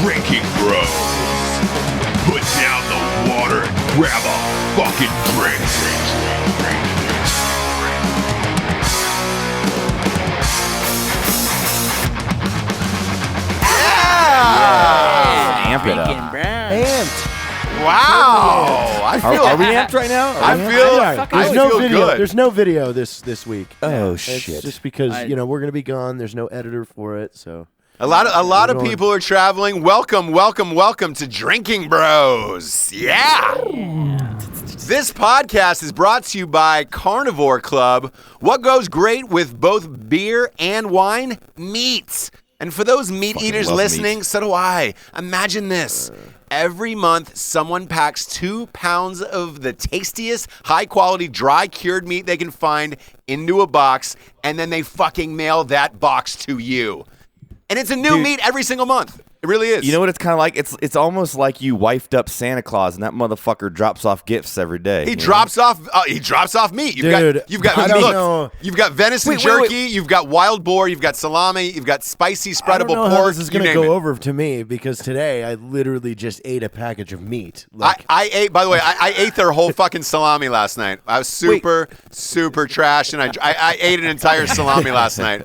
Drinking Bros. Put down the water and grab a fucking drink. Amp it up. Amped. Wow. Are we amped right now? I feel good. There's no video this week. Oh, It's shit. just because we're gonna be gone. There's no editor for it, so. A lot of people are traveling. Welcome to Drinking Bros. Yeah. This podcast is brought to you by Carnivore Club. What goes great with both beer and wine? Meats. And for those meat eaters listening, so do I. Imagine this. Every month, someone packs 2 pounds of the tastiest, high-quality, dry-cured meat they can find into a box, and then they fucking mail that box to you. And it's a new meat every single month. It really is. You know what it's kind of like? It's almost like you wifed up Santa Claus, and that motherfucker drops off gifts every day. He drops off meat. You've got venison jerky. You've got wild boar. You've got salami. You've got spicy spreadable pork. How this is going to go over to me because today I literally just ate a package of meat. I ate. By the way, I ate their whole fucking salami last night. I was super trash, and I ate an entire salami last night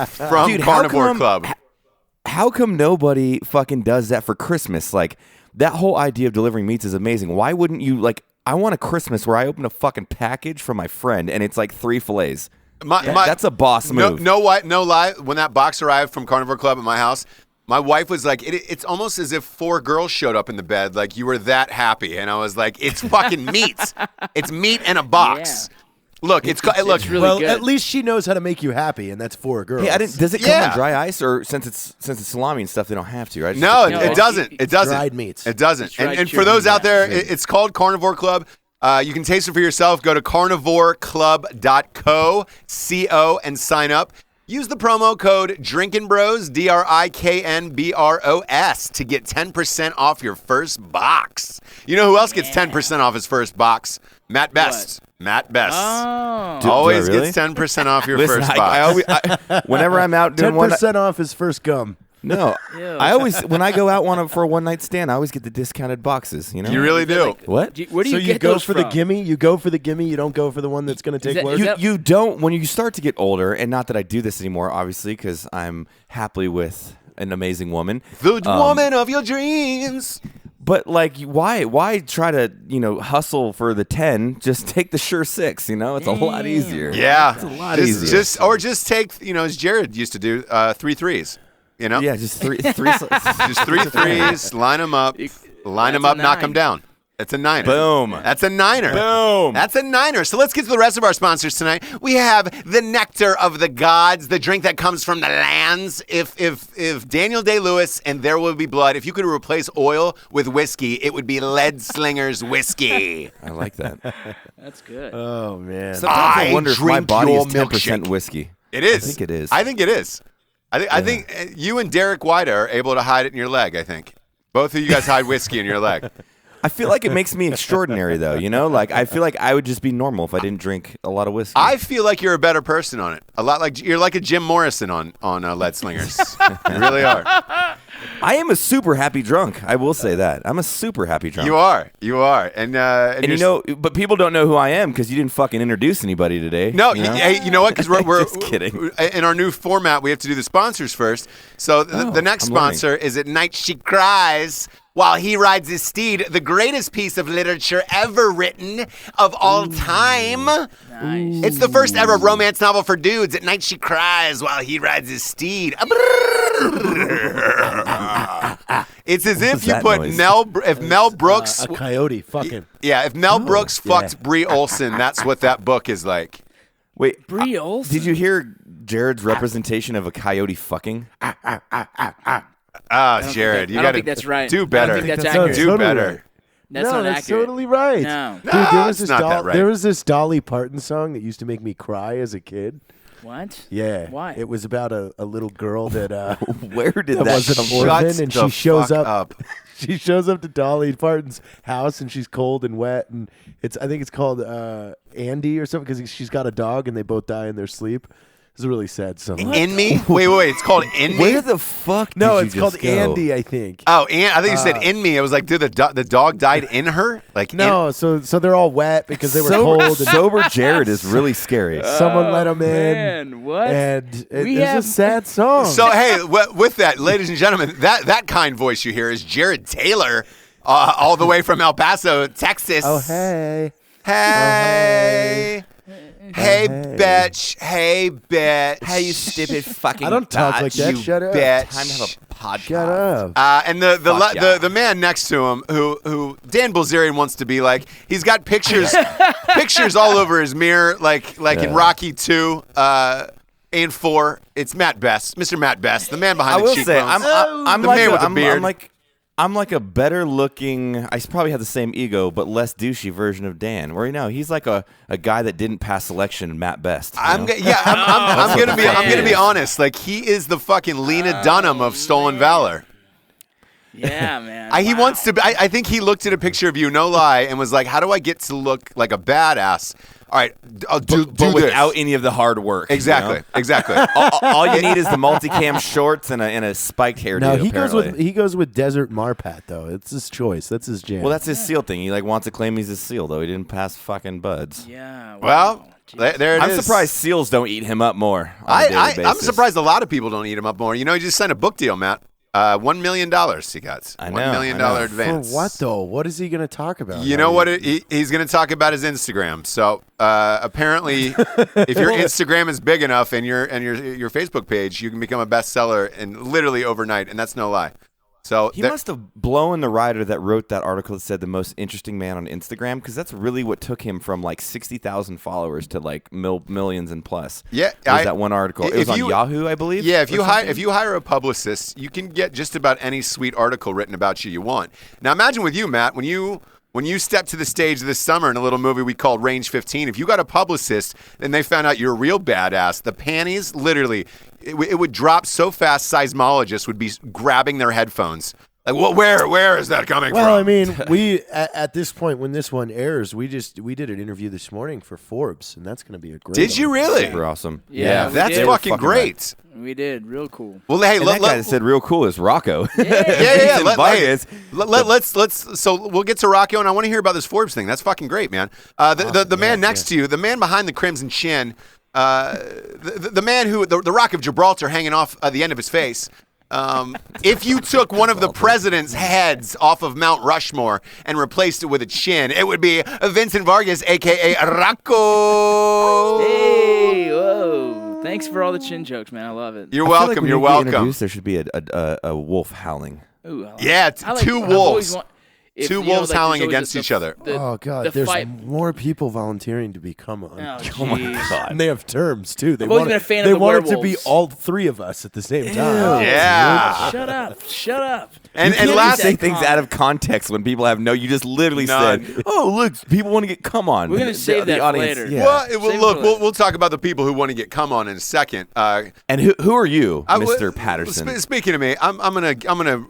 from Carnivore Club. How come nobody fucking does that for Christmas? Like, that whole idea of delivering meats is amazing. Why wouldn't you, I want a Christmas where I open a fucking package from my friend and it's like 3 fillets. That's a boss move. No lie. When that box arrived from Carnivore Club at my house, my wife was like, it's almost as if 4 girls showed up in the bed. Like, you were that happy. And I was like, it's fucking meat. It's meat in a box. Yeah. Look, it's really good. At least she knows how to make you happy, and that's 4 girls. Hey, does it come in dry ice, or since it's salami and stuff, they don't have to, right? No, it doesn't. It doesn't. Dried meats. It doesn't. And for those out there, it's called Carnivore Club. You can taste it for yourself. Go to carnivoreclub.co, and sign up. Use the promo code DrinkinBros, DRIKNBROS, to get 10% off your first box. You know who else gets 10% off his first box? Matt Best. What? Matt Best. Oh. Always gets 10% off your first box. Whenever I'm out doing 10% off his first gum. No, I always, when I go out for a one-night stand, I always get the discounted boxes, you know? You really do. What? Where do you get go those for from? the gimme? You go for the gimme, you don't go for the one that's going to take work? You don't, when you start to get older, and not that I do this anymore, obviously, because I'm happily with an amazing woman. The woman of your dreams. But why try to hustle for the 10? Just take the sure 6. It's a lot easier. Yeah, it's a lot easier. Just take as Jared used to do 3 threes. Yeah, just three. Just 3 threes. Line them up, knock them down. That's a niner. Boom. That's a niner. Boom. That's a niner. So let's get to the rest of our sponsors tonight. We have the Nectar of the Gods, the drink that comes from the lands. If Daniel Day-Lewis and There Will Be Blood, if you could replace oil with whiskey, it would be Lead Slinger's whiskey. I like that. That's good. Oh, man. Sometimes I wonder if my body is 10% milkshake. whiskey. It is. I think it is. I think it is. I think you and Derek White are able to hide it in your leg, I think. Both of you guys hide whiskey in your leg. I feel like it makes me extraordinary, though. I feel like I would just be normal if I didn't drink a lot of whiskey. I feel like you're a better person on it. A lot like you're like a Jim Morrison on Lead Slingers. You really are. I am a super happy drunk. I will say that. I'm a super happy drunk. You are, and but people don't know who I am because you didn't fucking introduce anybody today. No, hey, you know what? Because we're just kidding. In our new format, we have to do the sponsors first. So the next sponsor is At Night She Cries While He Rides His Steed, the greatest piece of literature ever written of all time. Nice. It's the first ever romance novel for dudes. At night she cries while he rides his steed. It's as if you put noise? Mel Brooks... a coyote fucking. Yeah, if Mel Brooks fucked Brie Olson, that's what that book is like. Wait, Brie Olson? Did you hear Jared's representation of a coyote fucking? Jared, you got to... I don't think that's right. Do better. I don't think that's accurate. Do better. Right. That's no, not that's accurate. totally right. No. Dude, there was it's not that right. There was this Dolly Parton song that used to make me cry as a kid. What? Yeah. Why? It was about a little girl that Where did that was an come orphan, and she shows up. She shows up to Dolly Parton's house, and she's cold and wet, and I think it's called Andy or something because she's got a dog, and they both die in their sleep. It's a really sad song. In Me? Wait. It's called In Me? Where the fuck? No, did it's you called just go? Andy, I think. Oh, I think you said In Me. I was like, dude, the dog died in her? Like, No, so they're all wet because they were Sober, cold. And sober Jared is really scary. someone let him in. Man, what? And We it's have- a sad song. So, hey, with that, ladies and gentlemen, that kind voice you hear is Jared Taylor, all the way from El Paso, Texas. oh, hey. Hey. Hey, bitch. Hey, bitch. Hey, you stupid fucking I don't talk like that. You Shut up. bitch. Time to have a podcast. Shut up. And Fuck yeah. the man next to him, who Dan Bilzerian wants to be like, he's got pictures all over his mirror, like in Rocky 2 and 4. It's Matt Best, Mr. Matt Best, the man behind I the will cheekbones. say, I'm The like man with the I'm beard. I'm like a better looking. I probably have the same ego, but less douchey version of Dan. Where he's like a guy that didn't pass selection, Matt Best. I'm I'm gonna be honest. Like, he is the fucking Lena Dunham of Stolen Valor. Yeah, man. He wants to. I think he looked at a picture of you, no lie, and was like, "How do I get to look like a badass?" All right, I'll do but this. without any of the hard work. Exactly, You know? exactly. all you need is the multicam shorts and a spiked hairdo. No, he apparently. goes with Desert Marpat though. It's his choice. That's his jam. Well, that's his SEAL thing. He wants to claim he's a SEAL, though he didn't pass fucking buds. Yeah. Well, wow. there it is. I'm surprised SEALs don't eat him up more. On a daily I'm basis. surprised a lot of people don't eat him up more. You know, he just signed a book deal, Matt. $1 million he got. I know, $1 million I know. advance. For what though? What is he going to talk about? You know what? He's going to talk about his Instagram. So apparently, if your Instagram is big enough and your Facebook page, you can become a bestseller and literally overnight, and that's no lie. So He must have blown the writer that wrote that article that said the most interesting man on Instagram, because that's really what took him from like 60,000 followers to like millions and plus. Yeah, was that one article. It was on Yahoo, I believe. Yeah, if or you something? hire a publicist, you can get just about any sweet article written about you want. Now imagine with you, Matt, when you stepped to the stage this summer in a little movie we called Range 15, if you got a publicist and they found out you're a real badass, the panties literally it would drop so fast seismologists would be grabbing their headphones. Like, well, where is that coming from? Well, I mean, we at this point when this one airs, we did an interview this morning for Forbes, and that's going to be a great. Did you really? Super awesome. Yeah, we That's did. fucking great. We did. Real cool. Well, hey, And that guy that said real cool is Rocco. yeah. He's invited. Let's. So we'll get to Rocco, and I want to hear about this Forbes thing. That's fucking great, man. The man next to you, the man behind the crimson chin, the man who the Rock of Gibraltar hanging off the end of his face. If you took one of the president's heads off of Mount Rushmore and replaced it with a chin, it would be Vincent Vargas, a.k.a. Rocco. Hey, whoa. Thanks for all the chin jokes, man. I love it. You're I feel like welcome. when You're you get welcome. introduced, there should be a wolf howling. Ooh, I like Yeah, it. I like two it. I've always wolves. if, Two you know, wolves like, howling there's always against each other. Oh God, the there's fight. more people volunteering to become on. Oh, Oh my jeez. god. And they have terms too. They I've always want been a fan they of the want it to be werewolves. all three of us at the same time. Yeah. Shut up. Shut up. And You last say things out of context when people have no. You just literally None. said, "Oh, look, people want to get come on." We're gonna save that for later. Yeah. Well, Save it look, for later. we'll talk about the people who want to get come on in a second. And who are you, Mr. Patterson? Speaking of me, I'm gonna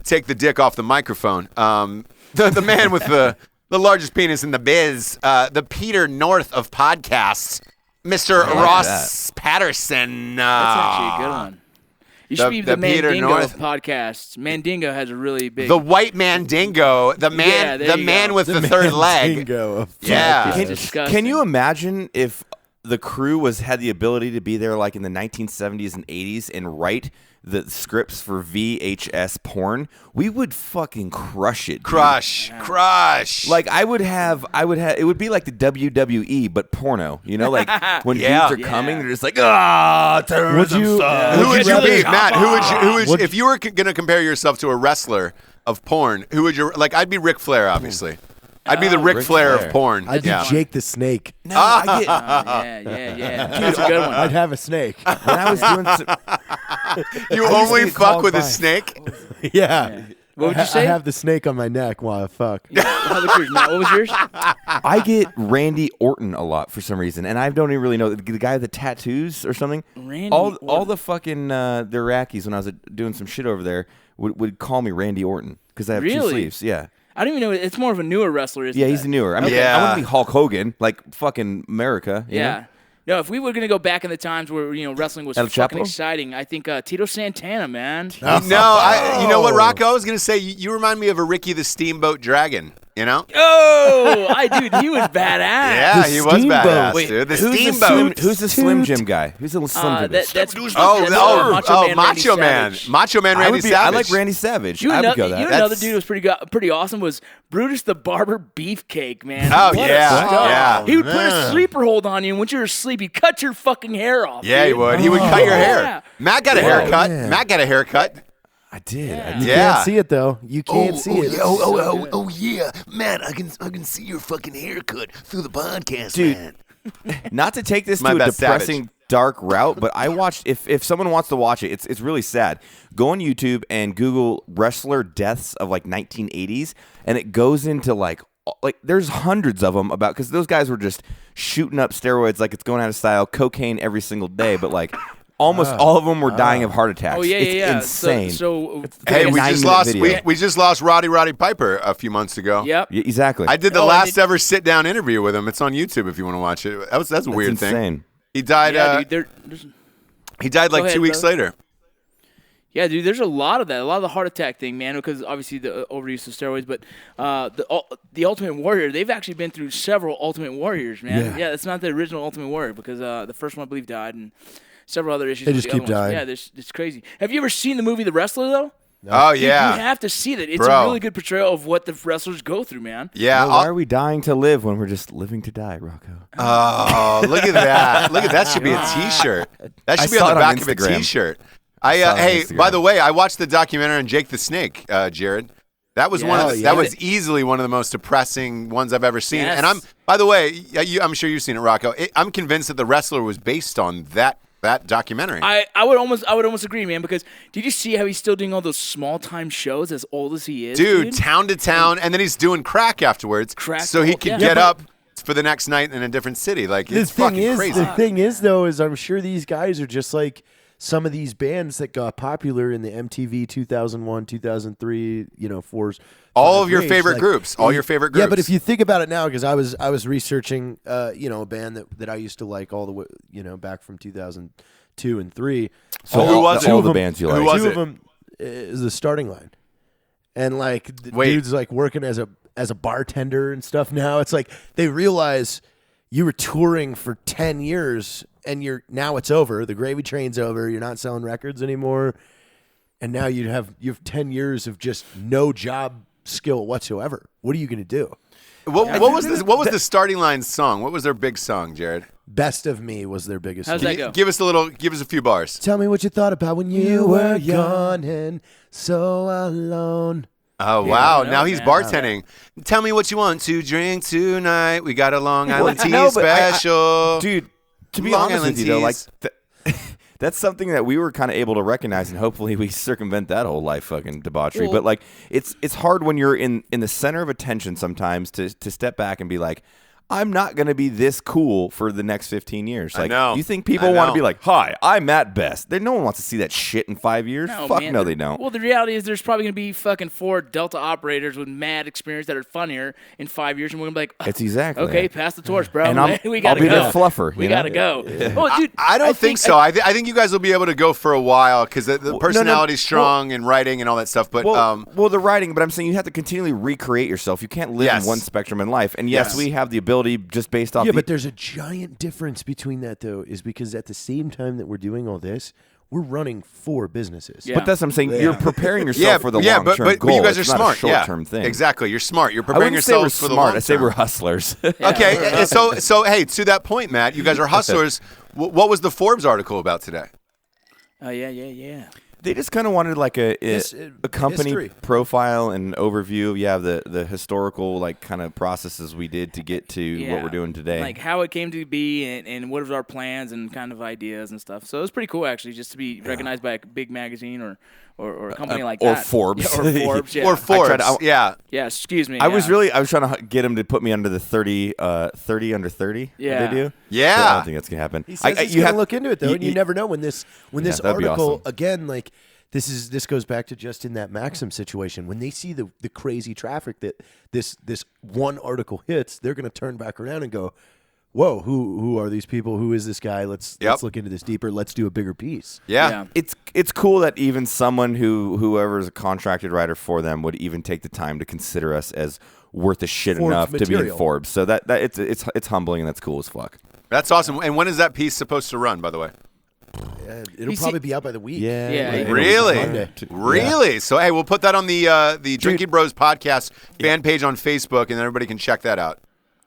take the dick off the microphone. The man with the largest penis in the biz, the Peter North of podcasts, Mr. Ross Patterson. That's actually a good one. You should be the Peter Mandingo North. of podcasts. Mandingo has a really big. The white man dingo, the man, Yeah, there the you man go. with the third leg. Bingo of Yeah. It's Can, disgusting. can you imagine if the crew had the ability to be there like in the 1970s and 80s and write the scripts for VHS porn? We would fucking crush it. dude. Crush. Like it would be like the WWE but porno, you know, like when Yeah. dudes are coming, Yeah. they're just like, terrorism you- sucks." Who would you rather- be, Matt? Who would Would- if you were going to compare yourself to a wrestler of porn? Who would you like? I'd be Ric Flair, obviously. I'd be the Ric Ric Flair Flair. of porn. I'd be yeah. Jake the Snake. No, I get, Yeah. That's a good one. I'd have a snake. when I was doing some, You I used only to get fuck called with a by- snake. Yeah. What would you say? I have the snake on my neck while I fuck. How about yours, Matt? What was yours? I get Randy Orton a lot for some reason, and I don't even really know the guy with the tattoos or something. Randy all Orton. the fucking the Iraqis when I was doing some shit over there would call me Randy Orton because I have two Really? sleeves. Yeah, I don't even know. It's more of a newer wrestler, isn't yeah, it? he's newer. I mean, Yeah. I want to be Hulk Hogan, like fucking America. you Yeah. know? No, if we were gonna go back in the times where wrestling was El fucking Chapo? exciting, I think Tito Santana, man. No, you know what, Rocco? I was going to say, you remind me of a Ricky the Steamboat Dragon, you know? Oh, dude, he was badass. Yeah, he was Steamboat. badass, Wait, dude. The Who's Steamboat. Who's the Slim Jim guy? Who's the Slim Jim? That's Macho Man. Savage. Macho Man Randy I Savage. like Randy Savage. You I know, would go that. you know another dude who was pretty awesome was Brutus the Barber Beefcake, man. Oh, What a yeah, stud. yeah. He would put a sleeper hold on you, and once you were asleep, he'd cut your fucking hair off. Yeah, he dude. would. He would cut your hair. Yeah. Matt got a haircut. yeah. Matt got a haircut. I did. You Yeah. can't see it though. You can't see it. Yeah, Matt, I can see your fucking haircut through the podcast, Dude. man. Not to take this My to a best depressing, dark route, but I watched. If someone wants to watch it, it's really sad. Go on YouTube and Google wrestler deaths of like 1980s, and it goes into like there's hundreds of them about because those guys were just shooting up steroids like it's going out of style, cocaine every single day, but like. Almost all of them were dying of heart attacks. Oh yeah, it's yeah. insane. So Hey, like a we 9-minute just lost video. we just lost Roddy Piper a few months ago. yep. Exactly. I did the Oh, and last ever sit down interview with him. It's on YouTube if you want to watch it. That's a weird thing. insane. He died. Yeah, dude. He died like Go ahead, 2 weeks brother. later. Yeah, dude, there's a lot of that, a lot of the heart attack thing, man, because obviously the overuse of steroids, but the Ultimate Warrior, they've actually been through several Ultimate Warriors, man. Yeah, it's not the original Ultimate Warrior because the first one, I believe, died, and several other issues. They with just the keep other ones. dying. Yeah, it's crazy. Have you ever seen the movie The Wrestler, though? Oh Dude, yeah, you have to see that. It's Bro. a really good portrayal of what the wrestlers go through, man. yeah. Why are we dying to live when we're just living to die, Rocco? Oh, look at that! Look at that. Should be a T-shirt. That should I be saw on the it on back of a Instagram. T-shirt. saw it on Hey, Instagram. by the way, I watched the documentary on Jake the Snake, Jared. That was one of the, Yes. that was easily one of the most depressing ones I've ever seen. Yes. And by the way, I'm sure you've seen it, Rocco. I'm convinced that The Wrestler was based on that documentary. I would almost agree, man, because did you see how he's still doing all those small time shows as old as he is? Dude, town to town, and then he's doing crack afterwards, Crack, so he yeah. could Yeah, get but- up for the next night in a different city. Like The it's thing fucking is, crazy. the thing is, though, is I'm sure these guys are just like some of these bands that got popular in the MTV 2001, 2003, fours. All of your range, favorite like- groups. All your favorite Yeah, but groups. if you think about it now, because I was researching, a band that I used to like all the way, back from 2002 and 3. So who was it? all Two the of 'em- bands you who like. was Two it? of them is the starting line, and like the Wait. dude's like working as a bartender and stuff. Now it's like they realize you were touring for 10 years and now it's over. The gravy train's over. You're not selling records anymore, and now you have 10 years of just no job skill whatsoever. What are you going to do? What was the starting line song? What was their big song, Jared? Best of Me was their biggest. How's song. that go? Give us a few bars. Tell me what you thought about when you were gone and so alone. Oh wow! know Now he's that. bartending. Tell me what you want to drink tonight. We got a Long Island tea no, but special, Dude, to be Long honest Island with you, though, like teas. that's something that we were kind of able to recognize, and hopefully we circumvent that whole life fucking debauchery. Well- but like, it's hard when you're in the center of attention sometimes to step back and be like, I'm not going to be this cool for the next 15 years. Like, know. you think people I want to know. be like, hi, I'm Matt Best? No one wants to see that shit in 5 years. Fuck man. no, they don't. Well, the reality is there's probably going to be fucking 4 Delta operators with mad experience that are funnier in 5 years, and we're going to be like, It's exactly okay, that. pass the torch, bro. And I'll we gotta be go. the fluffer. We you know? gotta go. Oh, dude, I don't think so. I think you guys will be able to go for a while because the personality's well- strong and writing and all that stuff. But Well, the writing, but I'm saying you have to continually recreate yourself. You can't live Yes. in one spectrum in life. And yes, Yes. we have the ability just based off. Yeah, the, but there's a giant difference between that, though, is because at the same time that we're doing all this, we're running 4 businesses. Yeah. But that's what I'm saying. You're preparing yourself yeah, for the yeah, long-term but goal. you guys are It's not smart. a short-term thing. Exactly. You're smart. You're I preparing wouldn't say we're yourselves for the smart. long I say term. we're hustlers. Okay, so hey, to that point, Matt, you guys are hustlers. What was the Forbes article about today? Oh, yeah. They just kind of wanted like a company history. profile and overview. Yeah, the historical like kind of processes we did to get to what we're doing today. Like how it came to be and what are our plans and kind of ideas and stuff. So it was pretty cool, actually, just to be recognized by a big magazine or a company like or that. Forbes. Yeah, or Forbes, yeah. Or Forbes? tried Yeah, excuse me. I was yeah. trying to get him to put me under the 30 under 30. Yeah. They do. Yeah. But I don't think that's gonna happen. He says he's you going have to look into it, though, and you never know when this that'd be article, awesome. again, like, this goes back to just in that Maxim situation. When they see the crazy traffic that this one article hits, they're going to turn back around and go, whoa, who are these people? Who is this guy? Let's look into this deeper. Let's do a bigger piece. Yeah. It's cool that even someone whoever is a contracted writer for them would even take the time to consider us as worth a shit Forbes enough to be in material. Forbes. So that it's humbling and that's cool as fuck. That's awesome. And when is that piece supposed to run, by the way? It'll probably be out by the week. Yeah. Really? Monday. Really? So, hey, we'll put that on the Drinking Bros podcast fan page on Facebook, and everybody can check that out.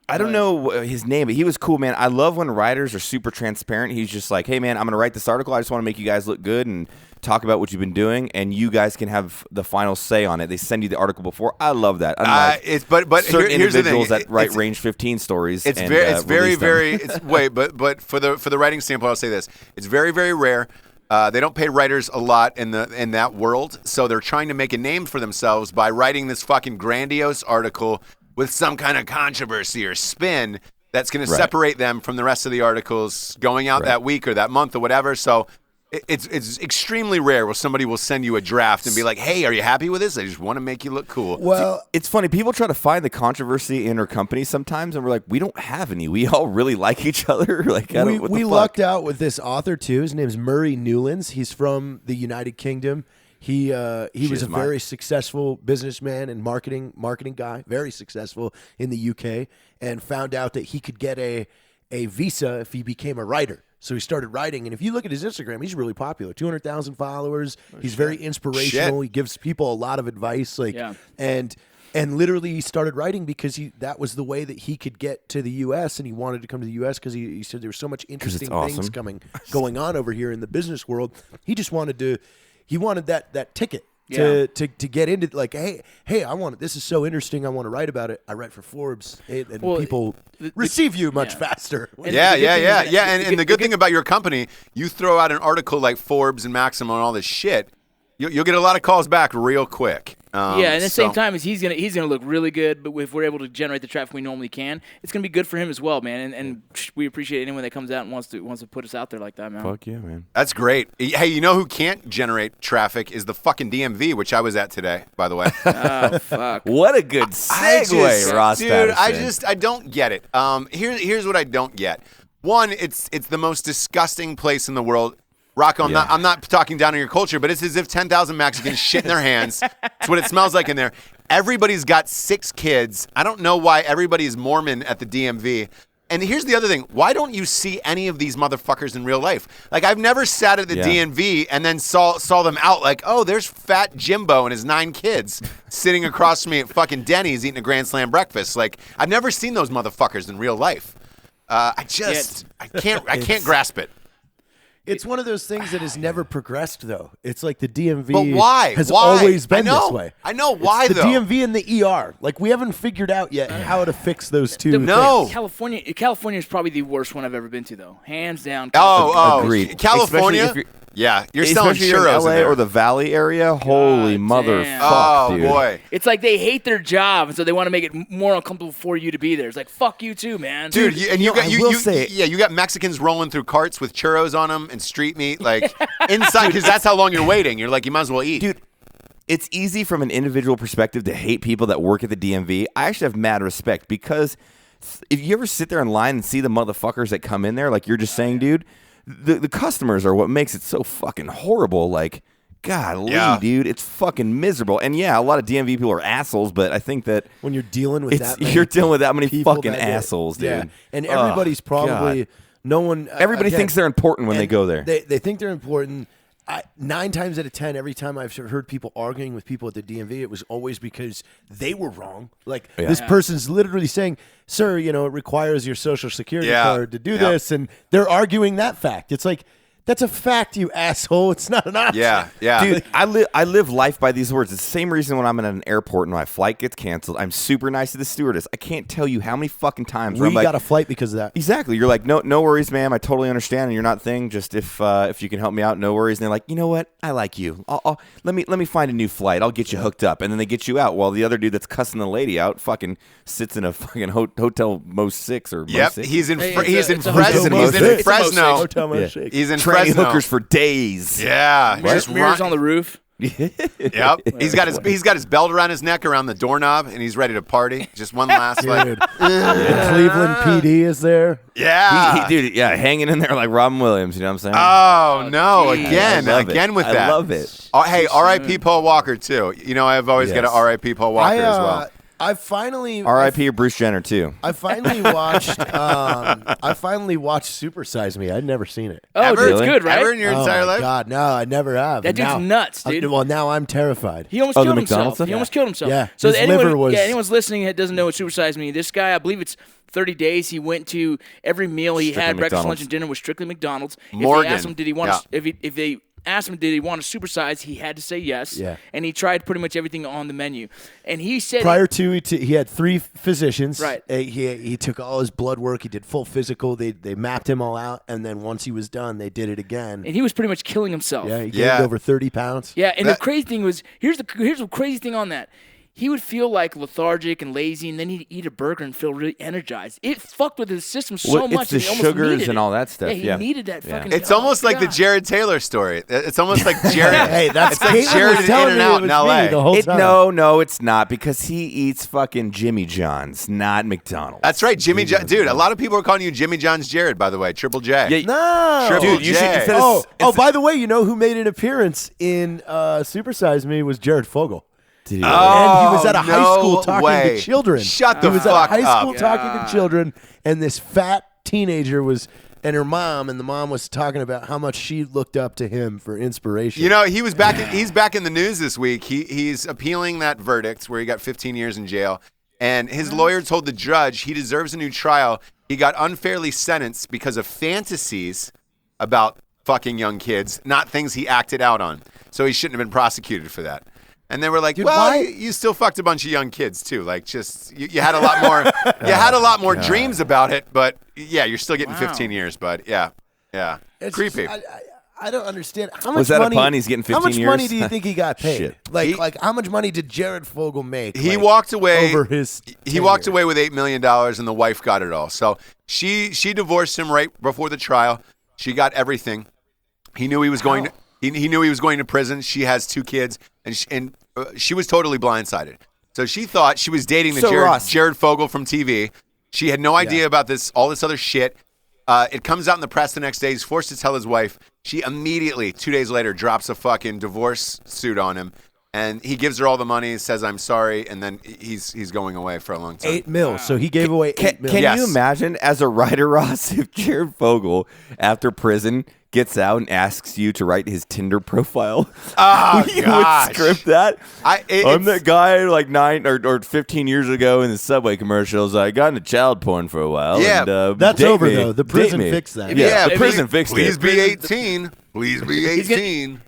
I don't know his name, but he was cool, man. I love when writers are super transparent. He's just like, hey, man, I'm going to write this article. I just want to make you guys look good and talk about what you've been doing, and you guys can have the final say on it. They send you the article before. I love that. But certain here's the thing. individuals that write Range 15 stories. It's and, very. But for the writing standpoint, I'll say this: it's very, very rare. They don't pay writers a lot in that world, so they're trying to make a name for themselves by writing this fucking grandiose article with some kind of controversy or spin that's going to separate them from the rest of the articles going out that week or that month or whatever. So it's extremely rare where somebody will send you a draft and be like, hey, are you happy with this? I just want to make you look cool. Well, it's funny. People try to find the controversy in our company sometimes, and we're like, we don't have any. We all really like each other. Like, we lucked out with this author too. His name's Murray Newlands. He's from the United Kingdom. He was a very successful businessman and marketing guy, very successful in the UK, and found out that he could get a visa if he became a writer. So he started writing, and if you look at his Instagram, he's really popular. 200,000 followers. He's very inspirational. He gives people a lot of advice, and literally he started writing because that was the way that he could get to the U.S. and he wanted to come to the U.S. because he said there was so much interesting things going on over here in the business world. He just wanted that ticket. To get into like, hey, I want it. This is so interesting. I want to write about it. I write for Forbes, and people receive you much faster. And the good thing about your company, you throw out an article like Forbes and Maxim and all this shit, you'll get a lot of calls back real quick. And at the same time, he's gonna look really good. But if we're able to generate the traffic we normally can, it's gonna be good for him as well, man. And we appreciate anyone that comes out and wants to put us out there like that, man. Fuck yeah, man. That's great. Hey, you know who can't generate traffic is the fucking DMV, which I was at today, by the way. Oh fuck! What a good segue, Ross. Dude, Patterson. I don't get it. Here's what I don't get. One, it's the most disgusting place in the world. Rocco, I'm not talking down on your culture, but it's as if 10,000 Mexicans shit in their hands. It's what it smells like in there. Everybody's got 6 kids. I don't know why everybody's Mormon at the DMV. And here's the other thing. Why don't you see any of these motherfuckers in real life? Like, I've never sat at the DMV and then saw them out like, oh, there's fat Jimbo and his 9 kids sitting across from me at fucking Denny's eating a Grand Slam breakfast. Like, I've never seen those motherfuckers in real life. I can't grasp it. It's one of those things that has never progressed, though. It's like the DMV but why? has why? always been this way. I know why, it's though. The DMV and the ER. Like, we haven't figured out yet how to fix those two things. California is probably the worst one I've ever been to, though. Hands down. Agreed. California? You're selling churros in LA or the Valley area. Holy motherfucker, oh, dude. Boy. It's like they hate their job, and so they want to make it more uncomfortable for you to be there. It's like, fuck you too, man. Dude, you got Mexicans rolling through carts with churros on them and street meat, like inside, because that's how long you're waiting. You're like, you might as well eat. Dude, it's easy from an individual perspective to hate people that work at the DMV. I actually have mad respect because if you ever sit there in line and see the motherfuckers that come in there, like you're just saying, dude, the customers are what makes it so fucking horrible. Like, golly, dude, it's fucking miserable. And yeah, a lot of DMV people are assholes, but I think that when you're dealing with you're dealing with that many fucking assholes, dude. Yeah. And everybody's probably no one. Everybody thinks they're important when they go there. They think they're important. 9 times out of 10, every time I've heard people arguing with people at the DMV, it was always because they were wrong. Like, this person's literally saying, sir, it requires your social security card to do this. And they're arguing that fact. It's like, that's a fact, you asshole. It's not an option. Yeah. Dude, I live life by these words. It's the same reason when I'm at an airport and my flight gets canceled, I'm super nice to the stewardess. I can't tell you how many fucking times we got a flight because of that. Exactly. You're like, no worries, ma'am. I totally understand. And you're not thing. Just if you can help me out, no worries. And they're like, you know what? I like you. Let me find a new flight. I'll get you hooked up. And then they get you out while the other dude that's cussing the lady out fucking sits in a fucking hotel Mo 6 or Mo 6. He's in Fresno. He's in Hotel Mo 6. He's in Training Fresno. hookers for days. Yeah. Mirrors on the roof. Yep. He's got his belt around his neck, around the doorknob, and he's ready to party. Just one last Dude, Cleveland PD is there. Yeah. Dude, hanging in there like Robin Williams. You know what I'm saying? Oh no! geez. Again with that. I love it. Oh, hey, R.I.P. Paul Walker too. You know, I've always got an R.I.P. Paul Walker as well. I finally R.I.P. Bruce Jenner too. I finally watched. I finally watched Super Size Me. I'd never seen it. Oh, Ever? dude, it's good, right? Ever in your entire my life? God, no, I never have. That And dude's now- nuts, dude. Well, now I'm terrified. He almost the killed McDonald himself. stuff? He almost killed himself. Yeah, So his liver was- anyone's listening that doesn't know what Supersize Me, this guy, I believe it's 30 days. He went to every meal he Strictly had, breakfast, McDonald's. lunch, and dinner was strictly McDonald's. Morgan. If they asked him, did he want if they asked him, did he want to supersize, he had to say yes. Yeah. And he tried pretty much everything on the menu. And he said Prior to he had 3 physicians. Right. He took all his blood work. He did full physical. They mapped him all out, and then once he was done, they did it again. and he was pretty much killing himself. Yeah, he gained Yeah. over 30 pounds. Yeah, and That- the crazy thing was, here's the crazy thing on that. He would feel like lethargic and lazy, and then he'd eat a burger and feel really energized. It fucked with his system so Well, much. it's the that he almost sugars needed and it. all that stuff, Yeah, he yeah. needed that Yeah. fucking. It's oh, almost like the God. Jared Taylor story. It's almost like Jared. Hey, that's it's like Caitlin Jared was in telling and me out it in was L.A. me the whole time. No, it's not because he eats fucking Jimmy John's, not McDonald's. That's right, Jimmy John. Dude, a lot of people are calling you Jimmy John's Jared, by the way. Triple J. Yeah, No, Triple Dude, you J. should instead of by the way, you know who made an appearance in Super Size Me was Jared Fogle. Did he And he was at a high no school talking way. to children. Shut the He was fuck at a high school up. talking to children, and this fat teenager and her mom, and the mom was talking about how much she looked up to him for inspiration. You know, he's back in the news this week. He's appealing that verdict where he got 15 years in jail. And his lawyer told the judge he deserves a new trial. He got unfairly sentenced because of fantasies about fucking young kids, not things he acted out on. So he shouldn't have been prosecuted for that. And they were like, why- you still fucked a bunch of young kids too. Like, just you had a lot more. You had a lot more dreams about it, but yeah, you're still getting 15 years. But yeah, It's creepy. just- I don't understand. How much Was that a money, pun? He's getting 15 How much years? money do you think he got paid? Shit. Like how much money did Jared Fogle make? He like, walked away over his. He walked tenure? away with $8 million, and the wife got it all. So she divorced him right before the trial. She got everything. He knew he was going. He knew he was going to prison. She has 2 kids, and she was totally blindsided. So she thought she was dating the Ross. Jared Fogle from TV. She had no idea about all this other shit. It comes out in the press the next day. He's forced to tell his wife. She immediately, 2 days later, drops a fucking divorce suit on him. And he gives her all the money, says, I'm sorry, and then he's going away for a long time. $8 million. So he gave away $8 Can million. Yes. you imagine, as a writer, Ross, if Jared Fogle, after prison, gets out and asks you to write his Tinder profile? Oh, you gosh. would script that? I'm it's- that guy like 9 or 15 years ago in the Subway commercials. I got into child porn for a while. Yeah, and, That's date over, me. though. The Date prison me. fixed that. Yeah, the if prison he- fixed Please it. be 18. Please be He's gonna- 18.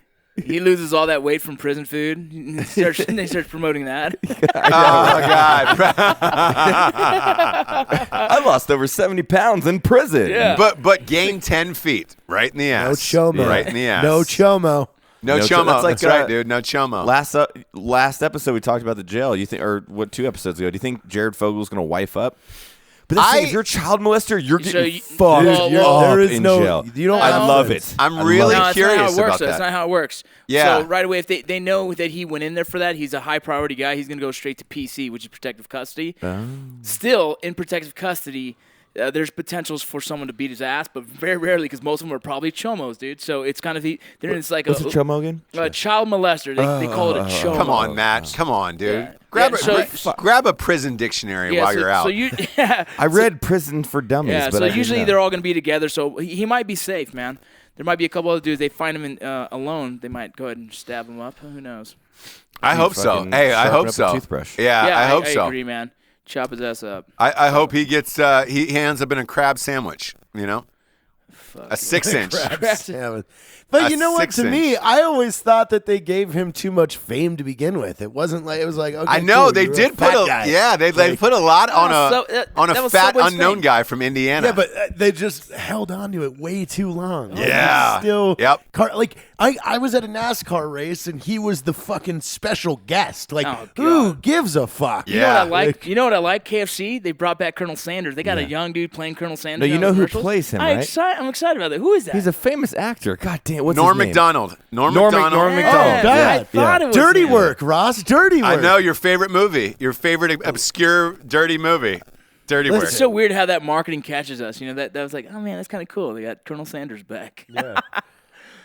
He loses all that weight from prison food. They start promoting that. Oh, God. I lost over 70 pounds in prison. Yeah. But gained 10 feet right in the No ass. chomo. Right in the ass. No chomo. No No chomo. That's like, That's right, dude. No chomo. Last episode we talked about the jail. You think, or what, 2 episodes ago? Do you think Jared Fogle's going to wife up? But that's the thing, if you're a child molester, you're So getting you- fucked well, well, up there is in no- jail. you don't I have love this. it. I'm I love really it. No, that's not curious how it works. about That's that. not how it works. Yeah. So right away, if they know that he went in there for that, he's a high priority guy. He's going to go straight to PC, which is protective custody. Still, in protective custody, there's potentials for someone to beat his ass, but very rarely because most of them are probably chomos, dude. So it's kind of they're in like What's a chomo again? a child molester. They call it a chomo. Come on, Matt. Come on, dude. Yeah. Grab, Yeah, grab a prison dictionary Yeah, while so, you're out. So you, yeah, I read Prison for Dummies. yeah. but So I didn't usually know. they're all going to be together. So he might be safe, man. There might be a couple other dudes. They find him in, alone. They might go ahead and stab him up. Who knows? I hope so. fucking Hey, I sharpen hope up a so. toothbrush. Yeah, I hope so. I agree, man. Chop his ass up. I hope he gets he ends up in a crab sandwich, you know? A 6-inch. Salmon. But A you know what? To 6-inch. me, I always thought that they gave him too much fame to begin with. It wasn't like it was like okay. I know cool, they you're did fat put guy. they put a lot on so- a on that a was fat Subway's unknown thing. guy from Indiana. Yeah, but they just held on to it way too long. Like, Yeah. he's still. Yep. Like I was at a NASCAR race and he was the fucking special guest. Like Oh, who God. gives a fuck? Yeah. You know what I like? You know what I like? KFC. They brought back Colonel Sanders. They got a young dude playing Colonel Sanders. No, you in know who commercials. plays him, right? I'm excited about that. Who is that? He's a famous actor. God damn, what's Norm his name? Macdonald. Norm Norm Macdonald. Macdonald. Oh, God. I thought it was Dirty him. work, Ross. Dirty work. I know your favorite movie. Your favorite obscure dirty movie. Dirty work. It's so weird how that marketing catches us. You know, that was like, oh man, that's kind of cool. They got Colonel Sanders back. Yeah.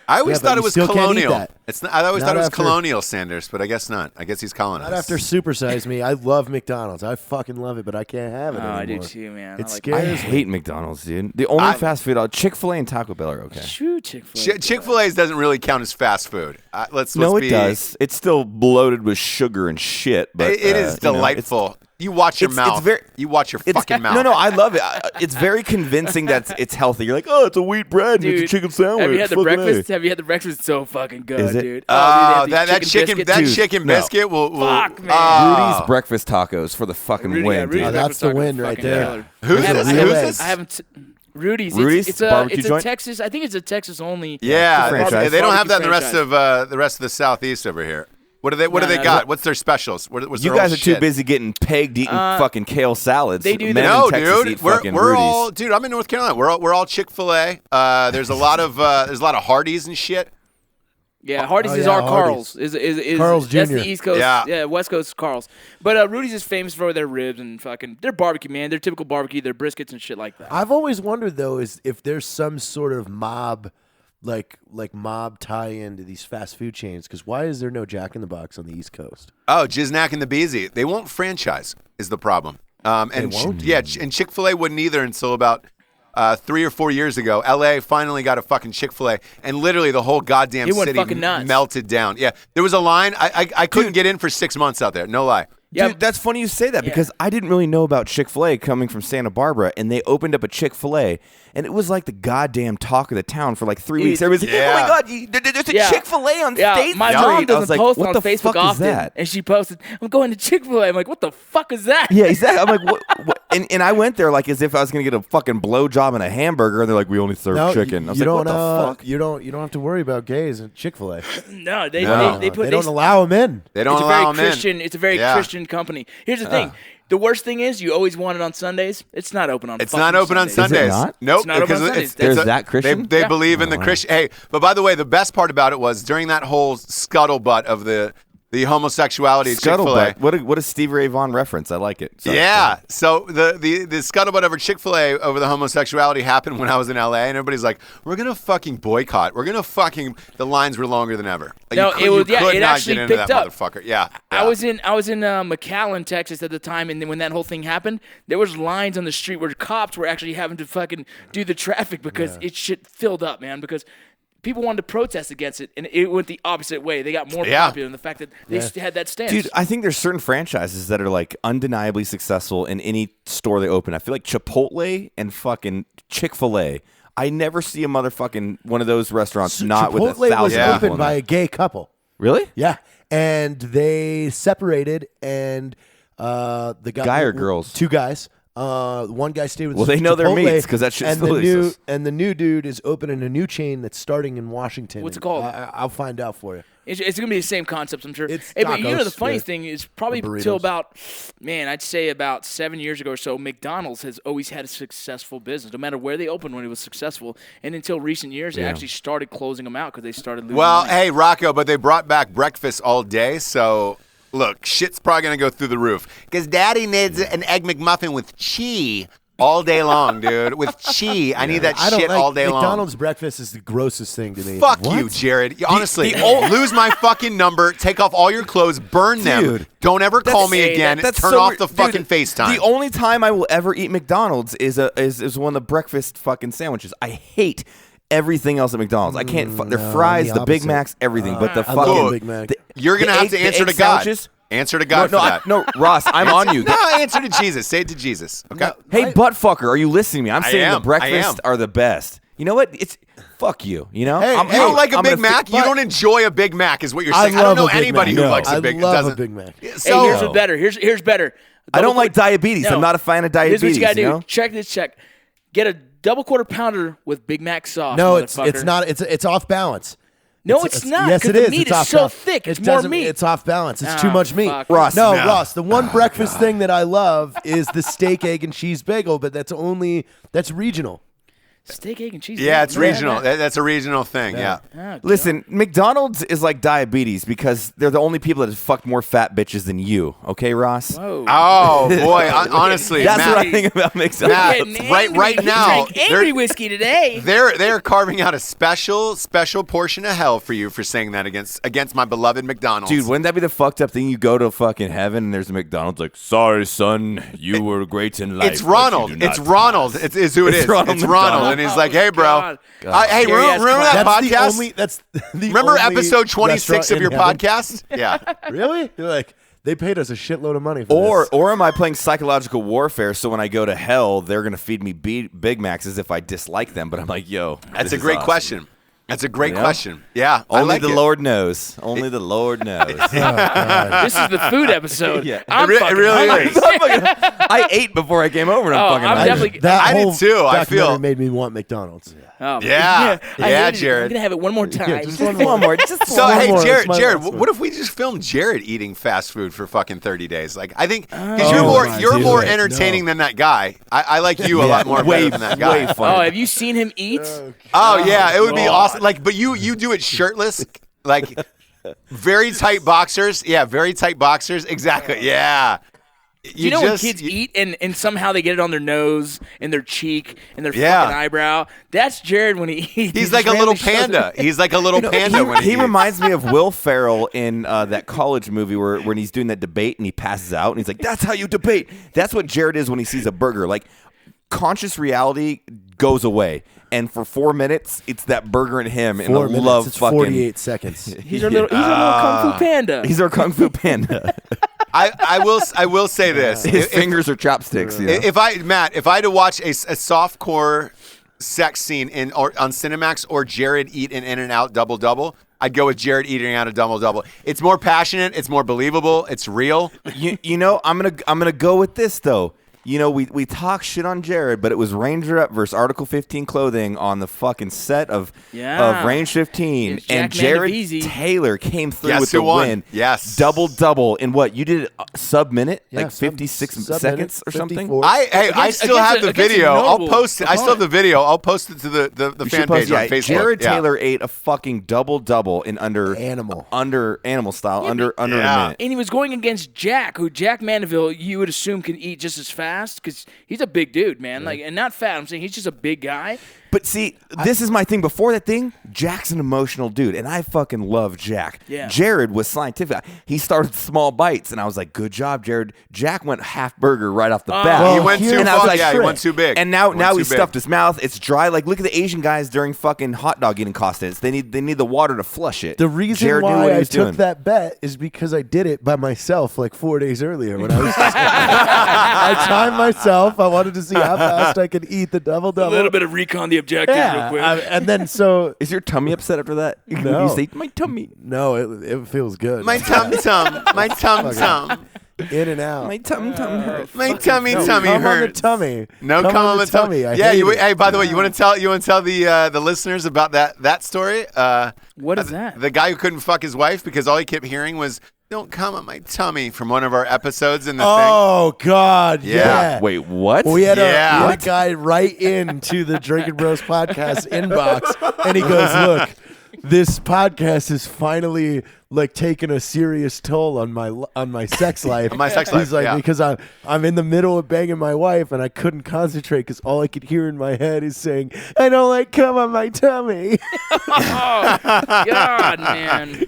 I always but thought you it was still can't eat colonial. that. I always Not thought it was after- colonial Sanders, but I guess not. I guess he's colonized. Not after Supersize Me. I love McDonald's. I fucking love it, but I can't have it Oh, anymore. I do too, man. It I like scares I me. hate McDonald's, dude. The only fast food, Chick-fil-A and Taco Bell are okay. True Chick-fil-A. Chick-fil-A's doesn't really count as fast food. Let's No, be, it does. It's still bloated with sugar and shit, but It is you know, delightful. You watch your it's mouth. very- You watch your fucking mouth. No, I love it. It's very convincing that it's healthy. You're like, oh, it's a wheat bread and Dude, it's a chicken sandwich. Have you had the Fucking breakfast? A. Have you had the breakfast? It's so fucking good, Is it? dude. Oh, dude, they have that these chicken biscuits. chicken no. biscuit will Fuck, man. Rudy's breakfast tacos for the fucking Rudy- win, yeah, Rudy's dude. Oh, that's breakfast the tacos win are right fucking there. killer. Who's Those are this? real Who's eggs. this? I haven't. Rudy's. Rudy's It's a barbecue joint? Texas. I think it's a Texas only. Yeah, franchise. they don't have that in Barbecue the rest of the southeast over here. What do they No, got? What's their specials? What's You their guys old are too shit? busy getting pegged eating fucking kale salads. they do Men that. in No, Texas dude, eat we're fucking we're Rudy's. all dude. I'm in North Carolina. We're all Chick-fil-A. There's a lot of Hardee's and shit. Yeah, Hardee's Oh, is yeah, our Hardee's. Carl's. Is Carl's That's Jr. the East Coast. Yeah. West Coast is Carl's. But Rudy's is famous for their ribs and fucking their barbecue, man. Their typical barbecue, their briskets and shit like that. I've always wondered though, is if there's some sort of mob, like mob tie-in to these fast food chains. Because why is there no Jack in the Box on the East Coast? Oh, Jiznak and the Beezy. They won't franchise is the problem. And won't? and Chick-fil-A wouldn't either until about 3 or 4 years ago. LA finally got a fucking Chick-fil-A, and literally the whole goddamn It went city fucking nuts. melted down. Yeah, there was a line. I couldn't get in for 6 months out there. No lie. Yeah. Dude, that's funny you say that because I didn't really know about Chick-fil-A coming from Santa Barbara, and they opened up a Chick-fil-A, and it was like the goddamn talk of the town for like 3 weeks. Everybody's like, Yeah. oh my God, there's a Yeah. Chick-fil-A on Yeah, State my Street. mom I was doesn't like, post what on the Facebook fuck often, is that? and she posted, "I'm going to Chick-fil-A." I'm like, "What the fuck is that?" Yeah, exactly. I'm like, what? And I went there like as if I was gonna get a fucking blowjob and a hamburger, and they're like, we only serve chicken. I was you like, don't. what the fuck? You don't have to worry about gays at Chick-fil-A. No, they No. they put They don't allow them in. They don't it's a allow very them Christian. It's a very Yeah. Christian company. Here's the thing: the worst thing is you always want it on Sundays. It's not open on. It's fucking not open on Sundays. Is it Sundays. not? Nope. It's not open on because Sundays. There's a- that Christian? They Yeah. believe in the Christian. Hey, but by the way, the best part about it was during that whole scuttlebutt of the homosexuality at Chick-fil-A. Scuttlebutt. What a Stevie Ray Vaughan reference. I like it. Sorry. Yeah. So the scuttlebutt over Chick-fil-A over the homosexuality happened when I was in LA, and everybody's like, "We're gonna fucking boycott. We're gonna fucking." The lines were longer than ever. Like, No, you could, it was- you yeah, could it not actually get into picked that up. motherfucker. Yeah. I was in McAllen, Texas at the time, and then when that whole thing happened, there was lines on the street where cops were actually having to fucking do the traffic because it shit filled up, man. Because people wanted to protest against it, and it went the opposite way. They got more Yeah. popular in the fact that they had that stance. Dude, I think there's certain franchises that are like undeniably successful in any store they open. I feel like Chipotle and fucking Chick-fil-A. I never see a motherfucking one of those restaurants not with Chipotle 1,000 was people opened in by there. a gay couple. Really? Yeah, and they separated, and the Guy or girls? Two guys. One guy stayed with. Well, they know their Chipotle, meats 'cause that shit's and the new delicious. and the new dude is opening a new chain that's starting in Washington. What's And it called? I'll find out for you. It's going to be the same concept, I'm sure. It's Hey, but you know tacos, the funniest yeah. thing is probably Or burritos. till about, man, I'd say about 7 years ago or so, McDonald's has always had a successful business, no matter where they opened when it was successful. And until recent years, they actually started closing them out because they started losing Well, money. hey, Rocco, but they brought back breakfast all day, so look, shit's probably going to go through the roof. Because Daddy needs an Egg McMuffin with cheese all day long, dude. With cheese. I need that I don't shit like all day long. McDonald's breakfast is the grossest thing to me. Fuck you, Jared. Honestly, the lose my fucking number, take off all your clothes, burn them. Dude. Don't ever call me Hey, again. That's Turn so off weird. the fucking Dude, FaceTime. The only time I will ever eat McDonald's is one of the breakfast fucking sandwiches. I hate everything else at McDonald's. I can't. Their no, fries, I'm the the Big opposite. Macs, everything. But the I love fucking Big Mac. You're going to have to answer to God. Sandwiches, Answer to God for that. No, Ross, I'm on you. No, answer to Jesus. Say it to Jesus. Okay. Hey, butt fucker, are you listening to me? I'm I saying am. the breakfast I am. are the best. You know what? It's fuck you. You know? Hey, I'm, You don't like a I'm Big gonna Mac? You don't enjoy a Big Mac, is what you're I saying. I don't love know a Big anybody Mac. who likes I a Big love doesn't. a Big Mac. Hey, So, here's what's better. Here's better. I don't Double like quarter- diabetes. No. I'm not a fan of diabetes. Here's what you got to do. know? Check this. Get a double quarter pounder with Big Mac sauce. No, it's motherfucker. not. It's off balance. No, it's not. Yes, 'cause it the is. meat It's is off so balance. thick. It's It more doesn't- meat. It's off balance. It's too Ah, much meat. fuck. Ross, No, no. Ross. The one breakfast thing that I love is the steak, egg, and cheese bagel, but that's regional. Steak, egg, and cheese. Yeah, it's Never had regional. that. That's a regional thing. Yeah. Oh, Listen, McDonald's is like diabetes because they're the only people that have fucked more fat bitches than you. Okay, Ross? Whoa. Oh boy, honestly, That's Matt, what I think about McDonald's. Matt, Getting right angry. now, He drank angry whiskey today. they're carving out a special portion of hell for you for saying that against my beloved McDonald's. Dude, wouldn't that be the fucked up thing? You go to fucking heaven and there's a McDonald's like, sorry, son, you were great in life. It's Ronald. but you do It's not Ronald. pass." It's who it is. Ronald It's Ronald, McDonald. and he's like, "Hey, bro, God. hey, Scary-ass remember that clown. podcast? That's the Remember only episode 26 restaurant of in your heaven. podcast? Yeah. Really? You're like, they paid us a shitload of money for this. Or am I playing psychological warfare? So when I go to hell, they're gonna feed me Big Macs as if I dislike them. But I'm like, yo, That's this a is great awesome. question. That's a great You know? question. Yeah. I Only like the it. Lord knows. Only the Lord knows. This is the food episode. Yeah. I'm It fucking really hungry. is. I ate before I came over and I'm Oh, fucking I'm hungry. definitely- That I did whole too, I feel. documentary made me want McDonald's. Oh, Yeah. I Yeah, hated it. Jared. I'm gonna have it one more time. just Just one more. Just So One hey, more, Jared, it's my Jared, last one. what if we just filmed Jared eating fast food for fucking 30 days? Like, I think because Oh, you're my more dude. entertaining than that guy. I like you a lot more way better than that guy. way funny. Oh, have you seen him eat? Oh yeah, it would be God. awesome. Like, but you do it shirtless, like very tight boxers. Yeah, very tight boxers. Exactly. Yeah. You know when kids eat and somehow they get it on their nose and their cheek and their Yeah. fucking eyebrow? That's Jared when he eats. He's like a little panda. He's like a little panda when he he reminds me of Will Ferrell in that college movie where when he's doing that debate and he passes out and he's like, "That's how you debate." That's what Jared is when he sees a burger. Like conscious reality goes away, and for 4 minutes, it's that burger in him. And 4 I minutes. love It's fucking. 48 seconds. He's our little kung fu panda. He's our kung fu panda. I will say this. His fingers are chopsticks. You know? If I had to watch a softcore sex scene on Cinemax or Jared eat an In-N-Out double, I'd go with Jared eating out a double. It's more passionate. It's more believable. It's real. You know, I'm gonna go with this though. You know, we talk shit on Jared, but it was Ranger Up versus Article 15 clothing on the fucking set of Range 15, It's and Jack Jared Mandavisi. Taylor came through Guess with who the won? win. Yes. double in what you did sub-minute, Yeah, like 56 sub-minute, seconds or something. 54. I still have the against a video. I'll notable post it. I still have the video. I'll post it to the You fan should post- page on yeah, Facebook. Jared Yeah. Taylor ate a fucking double in under Animal style, under a Yeah. minute. And he was going against Jack, who Jack Mandeville you would assume can eat just as fast because he's a big dude, man. Like, and not fat. I'm saying he's just a big guy. But see, this is my thing. Before that thing, Jack's an emotional dude, and I fucking love Jack. Yeah. Jared was scientific. He started small bites, and I was like, good job, Jared. Jack went half burger right off the bat. Well, He went too and I was far. like, Yeah, he went too big. And now Went too he big. stuffed his mouth. It's dry. Like, look at the Asian guys during fucking hot dog eating contests. They need the water to flush it. The reason Jared knew what why he I was took doing. that bet is because I did it by myself like 4 days earlier when I was. I timed myself. I wanted to see how fast I could eat the double. A little bit of recon the objective real quick. And then so Is your tummy upset after that? No. You say, my tummy. no, it feels good. My tum tum. My tum tum. In and out. My tummy hurts. My tummy No, tummy come on the hurts. tummy. No, come on the tummy. I Yeah, hate it. hey, by the way, you want to tell the listeners about that story? What is that? The guy who couldn't fuck his wife because all he kept hearing was "Don't come on my tummy" from one of our episodes in the thing. Oh God! Yeah. Yeah. Wait, what? We had, Yeah. we had a guy write into the Drinkin' Bros podcast inbox, and he goes, "Look, this podcast is finally like taking a serious toll on my sex life. On my sex life, He's like, yeah. because I'm in the middle of banging my wife, and I couldn't concentrate because all I could hear in my head is saying, "I don't like cum on my tummy." Oh, God, man.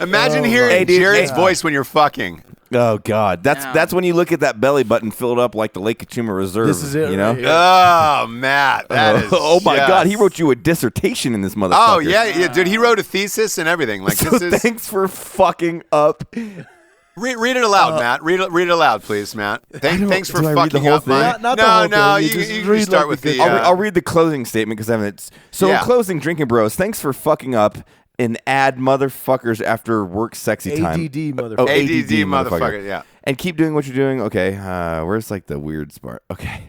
Imagine hearing Hey, dude, Jared's hey. voice when you're fucking. Oh God, No. that's when you look at that belly button filled up like the Lake Kachuma Reserve. This is it, you know. right here. Oh, Matt, that is. Oh my just- God, he wrote you a dissertation in this motherfucker. Oh yeah, dude, he wrote a thesis and everything. Like So this is. thanks for fucking up. Read it aloud, Matt. Read it aloud, please, Matt. Thanks for do I read the fucking whole up thing? my. Not the whole no. thing. You, You just you read start like with the the. good- I'll read the closing statement because I haven't. So Yeah. in closing, Drinkin' Bros, thanks for fucking up and add motherfuckers after work sexy time. ADD motherfucker. Oh, ADD motherfucker. Yeah. And keep doing what you're doing. Okay, where's like the weird part? Okay.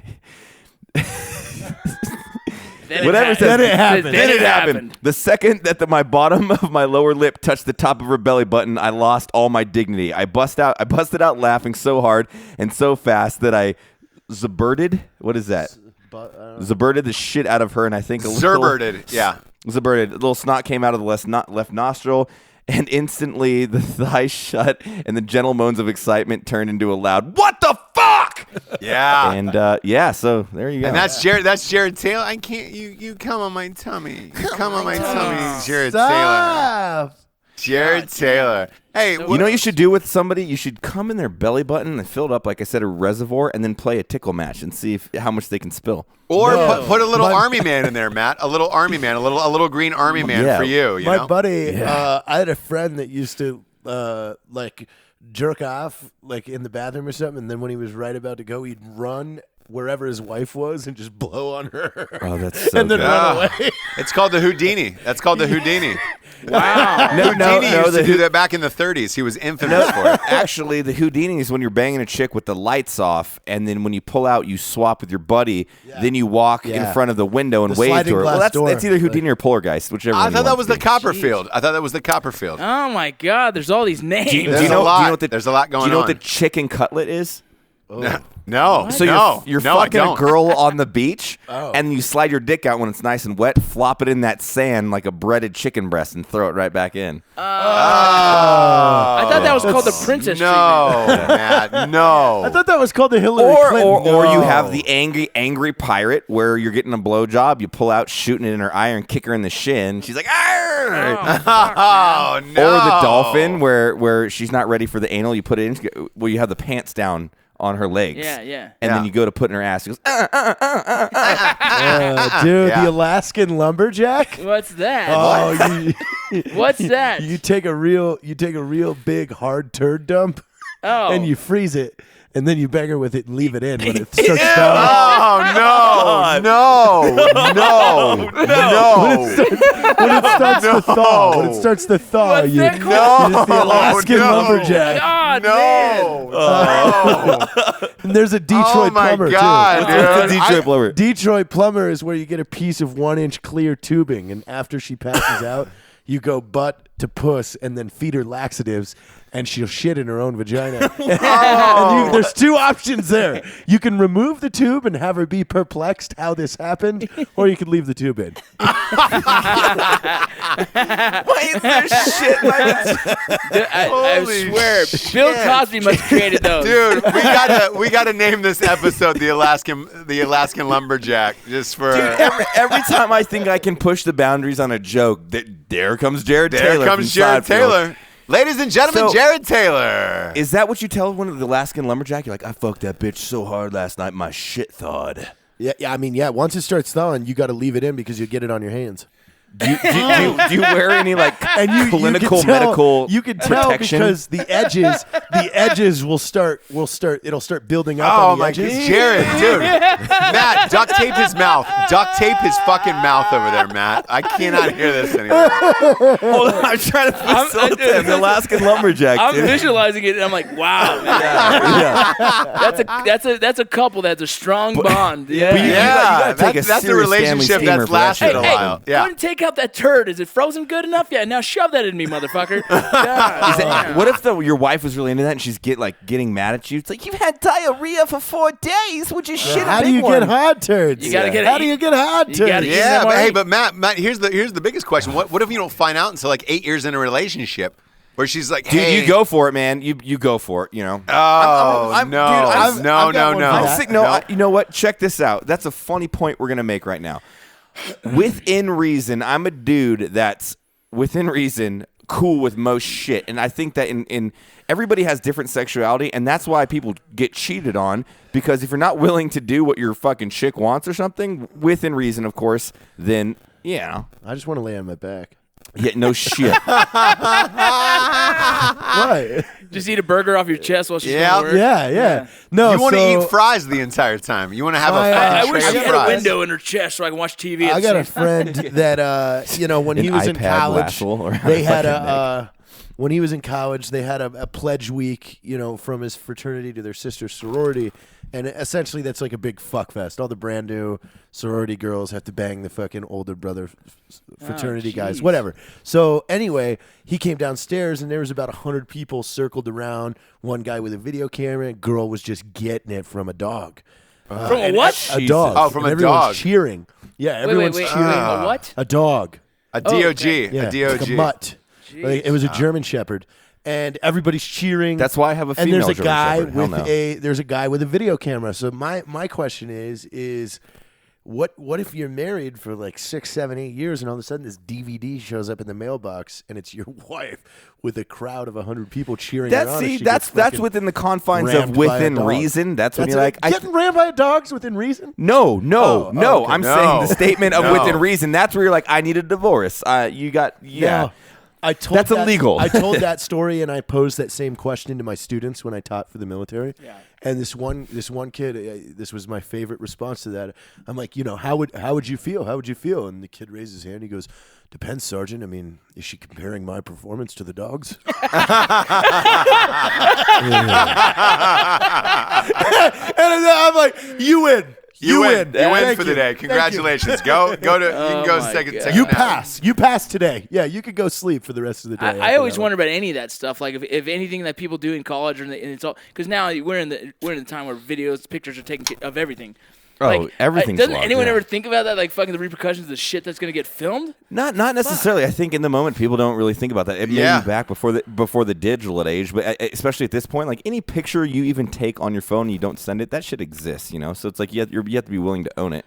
Whatever says- Then it happened. Then it happened. The second that my bottom of my lower lip touched the top of her belly button, I lost all my dignity. I busted out laughing so hard and so fast that I zaberted. What is that? Zaberted the shit out of her, and I think Zerberted, yeah. Zaberted. A little snot came out of the left nostril, and instantly the thigh shut, and the gentle moans of excitement turned into a loud "What the fuck!" Yeah. And so there you go. And that's Jared Taylor. I can't. You come on my tummy. You come on my tummy, Jared Taylor. Jared Taylor. Hey, you know what you should do with somebody? You should come in their belly button and fill it up, like I said, a reservoir, and then play a tickle match and see how much they can spill. Or put a little army man in there, Matt. A little army man, a little green army man for you. My buddy, I had a friend that used to like jerk off like in the bathroom or something, and then when he was right about to go, he'd run wherever his wife was and just blow on her. Oh, that's so and then good. run away. It's called the Houdini. That's called the Houdini. Wow. Houdini used to do that back in the 30s. He was infamous for it. Actually, the Houdini is when you're banging a chick with the lights off, and then when you pull out, you swap with your buddy. Then you walk in front of the window and wave to her. Well, that's either Houdini or Poltergeist, whichever one. I thought that was the Copperfield. Oh my God! There's all these names. There's a lot going on. Do you know what the chicken cutlet is? No. So you're fucking I a girl on the beach, and you slide your dick out when it's nice and wet, flop it in that sand like a breaded chicken breast, and throw it right back in. I thought that was called the princess treatment. Matt, no. I thought that was called the Hillary Clinton. Or you have the angry pirate where you're getting a blowjob, you pull out, shooting it in her eye, and kick her in the shin. She's like, "Arr!" Oh, no. Or the dolphin where she's not ready for the anal, you put it in, where you have the pants down on her legs. Yeah. And then you go to put in her ass. She goes, dude, the Alaskan lumberjack. What's that? Oh, What's that? You take a real big hard turd dump, and you freeze it, and then you bang her with it and leave it in when it starts thawing. Oh no! When it starts to thaw, What's you that it called? is the Alaskan lumberjack. God, man. And there's a Detroit plumber God, too. dude. What's the Detroit plumber? Detroit plumber is where you get a piece of 1-inch clear tubing, and after she passes out, you go butt to puss and then feed her laxatives, and she'll shit in her own vagina. And there's two options there. You can remove the tube and have her be perplexed how this happened, or you can leave the tube in. Why is there shit? I swear, Bill Cosby must have created those. Dude, we gotta name this episode the Alaskan lumberjack just for. Dude, every time I think I can push the boundaries on a joke, there comes Jared Taylor. There comes Jared Taylor. Ladies and gentlemen, So- Jared Taylor. Is that what you tell one of the Alaskan lumberjack? You're like, I fucked that bitch so hard last night, my shit thawed. Yeah. I mean, once it starts thawing, you got to leave it in because you get it on your hands. Do you wear any clinical medical? You can tell protection? because the edges will start. It'll start building up. Oh on the my edges. God, Jared, dude, Matt, duct tape his mouth. Duct tape his fucking mouth over there, Matt. I cannot hear this anymore. Hold on, I'm trying to facilitate the Alaskan lumberjack. I'm dude. visualizing it, and I'm like, wow, man. That's a couple that's a strong bond. Yeah. But you gotta take a that's the serious relationship family steamer that's for that lasted shit. a Hey, while. go Yeah. and take out that turd. Is it frozen good enough? Yeah, now shove that in me, motherfucker. God. What if your wife was really into that and she's getting mad at you? It's like, you've had diarrhea for 4 days. Would you shit How a do big you one? get hard turds? You gotta get How do you get hard You gotta turds? get- Yeah, but Right. hey, but Matt, here's the biggest question. What if you don't find out until like 8 years in a relationship where she's like, Dude, hey, you go for it, man. You go for it, you know. Oh, I'm- no. dude, I've got no. one for I'm that. sick. You know what? Check this out. That's a funny point we're going to make right now. Within reason, I'm a dude that's within reason cool with most shit. And I think that in everybody has different sexuality, and that's why people get cheated on, because if you're not willing to do what your fucking chick wants or something, within reason, of course, then, yeah. I just want to lay on my back. Yeah, no shit. What? Just eat a burger off your chest while she's Yeah. going to work. Yeah. No, You want to so eat fries the entire time. You want to have a I fucking I wish tray she of had a fries. window in her chest so I can watch TV. at I the got a same time. friend that when he An was in iPad college, Lassel around they had fucking a when he was in college, they had a pledge week, from his fraternity to their sister's sorority, and essentially that's like a big fuck fest. All the brand new sorority girls have to bang the fucking older brother fraternity guys, jeez. whatever. So anyway, he came downstairs and there was about 100 people circled around. One guy with a video camera, girl was just getting it from a dog. From a what? A dog. Oh, from and a everyone's dog. cheering. Yeah, everyone's wait, cheering. a what? A dog. A DOG. okay. Yeah, A DOG. like a mutt. Like, it was a German Shepherd, and everybody's cheering. That's why I have a and female there's a German guy Shepherd. Hell with no. there's a guy with a video camera. So my question is what if you're married for like 6, 7, 8 years, and all of a sudden this DVD shows up in the mailbox, and it's your wife with a crowd of 100 people cheering her on? That's within the confines of rammed by a within dog. reason. That's when That's you're like, getting rammed by dogs within reason. no. okay. I'm No. saying the statement of No. within reason. That's where you're like, I need a divorce. No. I told That's that, illegal. I told that story, and I posed that same question to my students when I taught for the military. Yeah. And this one kid, this was my favorite response to that. I'm like, how would you feel? How would you feel? And the kid raised his hand. He goes, "Depends, Sergeant. I mean, is she comparing my performance to the dogs?" And I'm like, "You win. You win. win. You win Thank for the you. day. Thank you. Congratulations. Go to. You can go my take a God. take a You nap. pass. You pass today. Yeah, you could go sleep for the rest of the day. I after always that one. wonder about any of that stuff. Like if anything that people do in college, and it's all because now we're in the time where videos, pictures are taken of everything. Oh, Like, everything's doesn't logged, anyone yeah. ever think about that? Like fucking the repercussions of the shit that's gonna get filmed. Not necessarily. I think in the moment people don't really think about that. It may Yeah. be back before the digital age, but especially at this point, like any picture you even take on your phone and you don't send it, that shit exists, you know. So it's like you have to be willing to own it.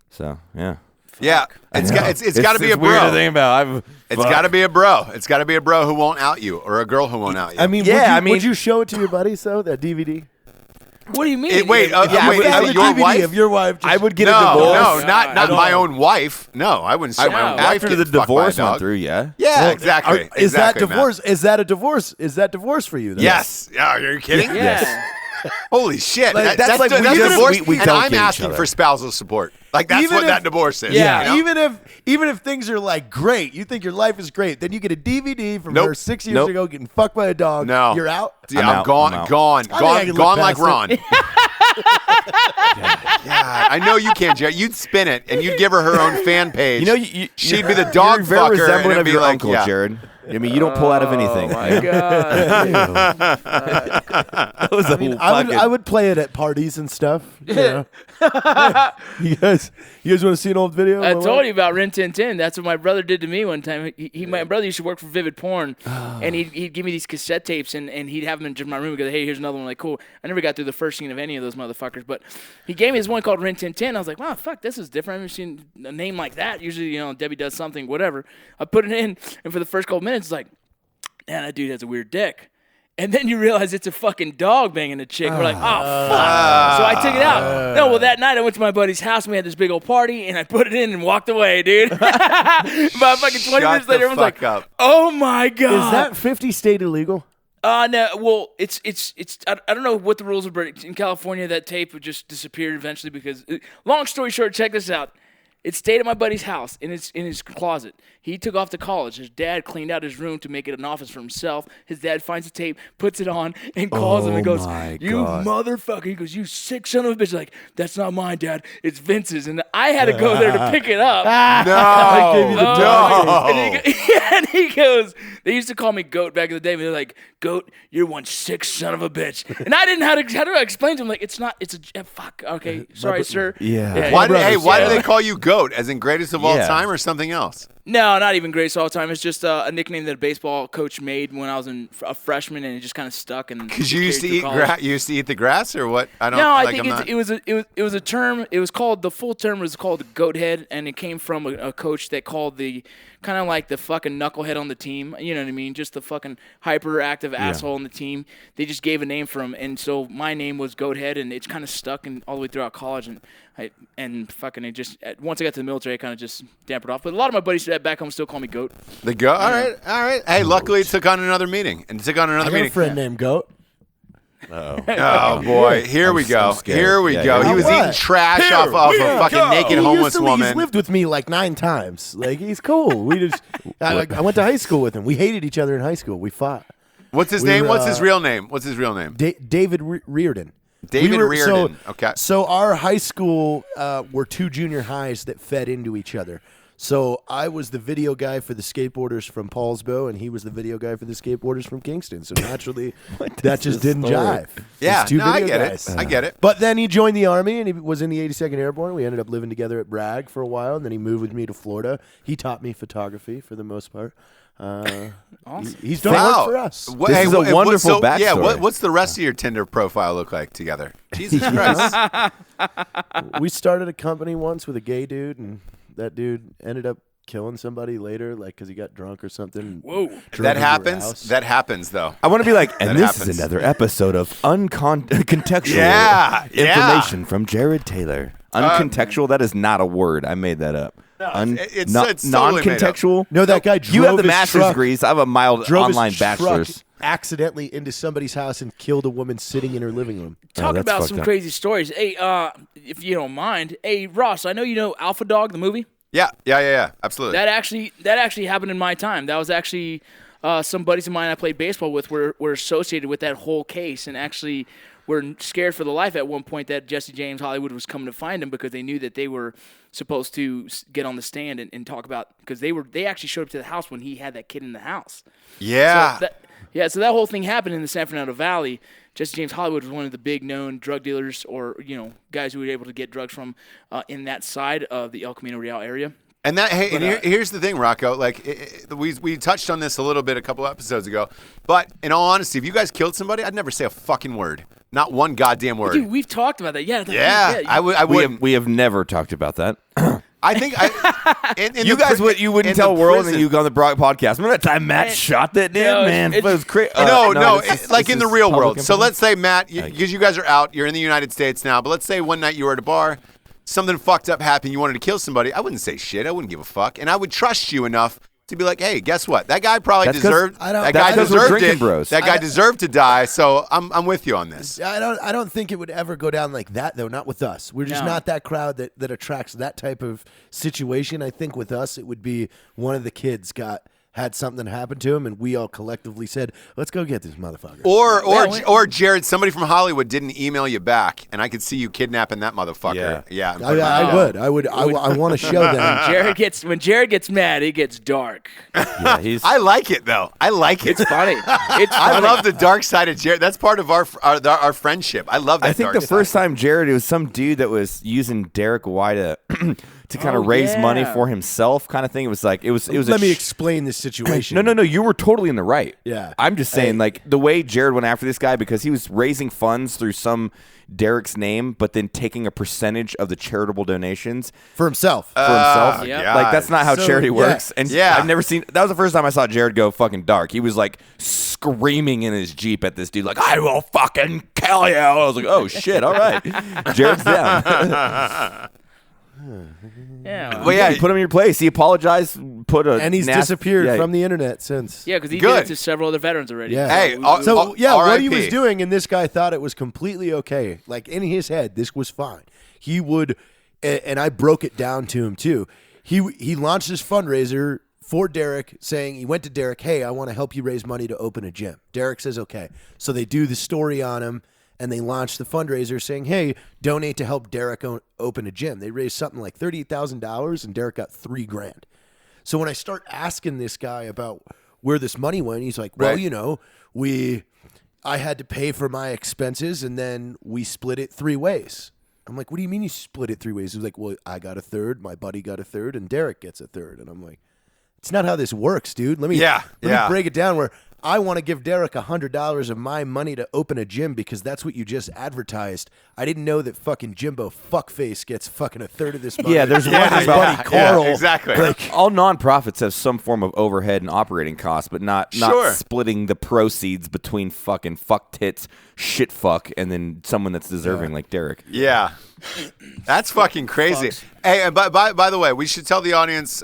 So yeah, Yeah, it's got to be a weird to bro. think about. It's got to be a bro. It's got to be a bro who won't out you, or a girl who won't out you. I mean, Yeah, would you show it to your buddies though? That DVD? What do you mean? Wait, Yeah, I wait, would- Have a your DVD wife? of your wife. I would get a No, divorce. no, not God. my own wife. No, I wouldn't show my own wife After the getting fucked by a divorce went dog. through, yeah. Yeah, exactly. Is exactly, that Matt. divorce? Is that a divorce? Is that divorce for you? Then? Yes. Oh, are you kidding? Yeah. Holy shit. Like, that's like we that's just- divorce, we and don't I'm get each asking other. for spousal support. Like, that's Even what if- that divorce is. Yeah. you know? Even if things are like great, you think your life is great, then you get a DVD from Nope. her 6 years Nope. ago getting fucked by a dog. No. You're out. Yeah, I'm I'm out. gone, I'm out. gone, I think I can gone look like past Ron. Yeah, I know you can, Jared. You'd spin it, and you'd give her her own fan page. You know, she'd be the dog you're very fucker, and resemblant it'd of be your like, uncle, yeah. Jared. I mean, you don't pull out of anything. Oh my god. That was a I would play it at parties and stuff. You know? you guys want to see an old video? I told you about Rin Tin Tin. That's what my brother did to me one time. My brother used to work for Vivid Porn, and he'd give me these cassette tapes, and he'd have them in my room and go, "Hey, here's another one." Like, cool. I never got through the first scene of any of those motherfuckers, but he gave me this one called Rin Tin Tin. I was like, wow, fuck, this is different. I've never seen a name like that. Usually, Debbie does something, whatever. I put it in, and for the first couple minutes, it's like, man, that dude has a weird dick. And then you realize it's a fucking dog banging a chick. We're like, oh, fuck. So I took it out. No, well, that night I went to my buddy's house and we had this big old party and I put it in and walked away, dude. About fucking 20 Shut minutes the later, everyone's like, fuck up. oh my God. Is that 50 state illegal? No, well, it's I don't know what the rules are, but in California, that tape would just disappear eventually because, long story short, check this out. It stayed at my buddy's house in his closet. He took off to college. His dad cleaned out his room to make it an office for himself. His dad finds the tape, puts it on, and calls him and goes, my "You God. motherfucker!" He goes, "You sick son of a bitch!" Like, that's not mine, Dad. It's Vince's, and I had to go there to pick it up. I gave you the No. dog. And he goes, they used to call me Goat back in the day. They're like, Goat, you're one sick son of a bitch. And I didn't know how to explain to him, like, it's a fuck. Okay, sorry, sir. Yeah. Why brothers, do they call you GOAT? As in greatest of all Yeah. time or something else? No, not even greatest all time. It's just a nickname that a baseball coach made when I was a freshman, and it just kind of stuck. And Because you used to carried eat through college. you used to eat the grass or what? I don't No, I like think I'm not. it was a term. It was called, the full term was called goat head, and it came from a coach that called the kind of like the fucking knucklehead on the team. You know what I mean? Just the fucking hyperactive asshole on the team. They just gave a name for him, and so my name was Goat Head, and it's kind of stuck and all the way throughout college, and fucking it just once I got to the military, I kind of just dampened off. But a lot of my buddies back home still call me Goat. The GOAT? All right. Hey, luckily it took on another meeting. And it took on I another got a meeting. friend named Goat. Oh, boy. Here we go. I'm scared. Here we Yeah, go. here He we was go. eating trash off of a fucking naked homeless He's woman. lived with me like 9 times. Like, he's cool. We just I went to high school with him. We hated each other in high school. We fought. What's his name? What's his real name? What's his real name? David Reardon. David Reardon. Okay. So our high school were 2 junior highs that fed into each other. So I was the video guy for the skateboarders from Paulsbo, and he was the video guy for the skateboarders from Kingston. So naturally, that just didn't jive. Yeah, It's two I video get guys. it. I get it. But then he joined the Army, and he was in the 82nd Airborne. We ended up living together at Bragg for a while, and then he moved with me to Florida. He taught me photography for the most part. Awesome. He's done work for us. This is a wonderful backstory. Yeah, what's the rest of your Tinder profile look like together? Jesus Christ. We started a company once with a gay dude, and that dude ended up killing somebody later, like because he got drunk or something. Whoa. That happens. That happens, though. I want to be like, and That this happens. is another episode of uncontextual Yeah, information from Jared Taylor. Uncontextual, that is not a word. I made that up. it's totally made up. non-contextual. No, that guy drove You have the his master's truck, degrees. I have a mild drove online his truck bachelor's. accidentally into somebody's house and killed a woman sitting in her living room. Talk that's about fucked some up. crazy stories. Hey, if you don't mind, hey Ross, I know you know Alpha Dog, the movie. Yeah. Absolutely. That actually happened in my time. That was actually some buddies of mine I played baseball with were associated with that whole case, and actually were scared for the life at one point that Jesse James Hollywood was coming to find him because they knew that they were supposed to get on the stand and talk about, because they actually showed up to the house when he had that kid in the house. yeah. So that whole thing happened in the San Fernando Valley. Jesse James Hollywood was one of the big known drug dealers, or guys who were able to get drugs from in that side of the El Camino Real area. And here's the thing, Rocco. Like we touched on this a little bit a couple episodes ago, but in all honesty, if you guys killed somebody, I'd never say a fucking word, not one goddamn word. Dude, we've talked about that. Yeah. I would. We have never talked about that. I think in You the guys pri- you wouldn't in tell the world, and prison- then you go on the podcast. Remember that time Matt shot that dude? No, Man, it it's- was crazy. No, this like in the is real public world. So information? let's say, Matt, because you guys are out, you're in the United States now, but let's say one night you were at a bar, something fucked up happened, you wanted to kill somebody. I wouldn't say shit. I wouldn't give a fuck. And I would trust you enough to be like, hey, guess what? That guy probably That's 'cause- deserved. I don't- That that's guy 'cause we're deserved drinking it. bros. That guy deserved to die. So I'm with you on this. I don't think it would ever go down like that, though. Not with us. We're just No. not that crowd that attracts that type of situation. I think with us, it would be one of the kids had something happen to him, and we all collectively said, "Let's go get this motherfucker." Or Jared, somebody from Hollywood didn't email you back, and I could see you kidnapping that motherfucker. Yeah. I would. I want to show them. When Jared gets mad, it gets dark. Yeah, he's. I like it though. I like it. It's funny. I love the dark side of Jared. That's part of our friendship. I love that. I think dark the first time Jared, it was some dude that was using Derek White to kind of raise money yeah. for himself, kind of thing. It was like it was. Let me explain this situation. No. You were totally in the right. Yeah. I'm just saying, like the way Jared went after this guy, because he was raising funds through some Derek's name, but then taking a percentage of the charitable donations For himself. for himself. Yeah. Like that's not how So, charity yeah. works. And Yeah. I've never seen. That was the first time I saw Jared go fucking dark. He was like screaming in his Jeep at this dude, like, "I will fucking kill you." I was like, "Oh shit, all right." Jared's down. Yeah. Well, yeah. He put him in your place. He apologized. and he's disappeared from the internet since. Yeah, because he Good. did it to several other veterans already. Yeah. Hey, So yeah, what he was R.I.P.. doing, and this guy thought it was completely okay. Like in his head, this was fine. He would, and I broke it down to him too. He launched this fundraiser for Derek, saying he went to Derek, "Hey, I want to help you raise money to open a gym." Derek says, "Okay." So they do the story on him, and they launch the fundraiser saying, "Hey, donate to help Derek open a gym." They raised something like $38,000, and Derek got $3,000. So when I start asking this guy about where this money went, he's like, "Well, Right. I had to pay for my expenses, and then we split it 3 ways." I'm like, "What do you mean you split it 3 ways?" He's like, "Well, I got a third, my buddy got a third, and Derek gets a third." And I'm like, "It's not how this works, dude. Let me break it down where I want to give Derek $100 of my money to open a gym because that's what you just advertised. I didn't know that fucking Jimbo fuckface gets fucking a third of this money." Yeah, there's one his about buddy Carl. exactly. all nonprofits have some form of overhead and operating costs, but not Sure. splitting the proceeds between fucking fuck tits, shit fuck, and then someone that's deserving like Derek. Yeah. That's fucking crazy. Fucks. Hey, and by the way, we should tell the audience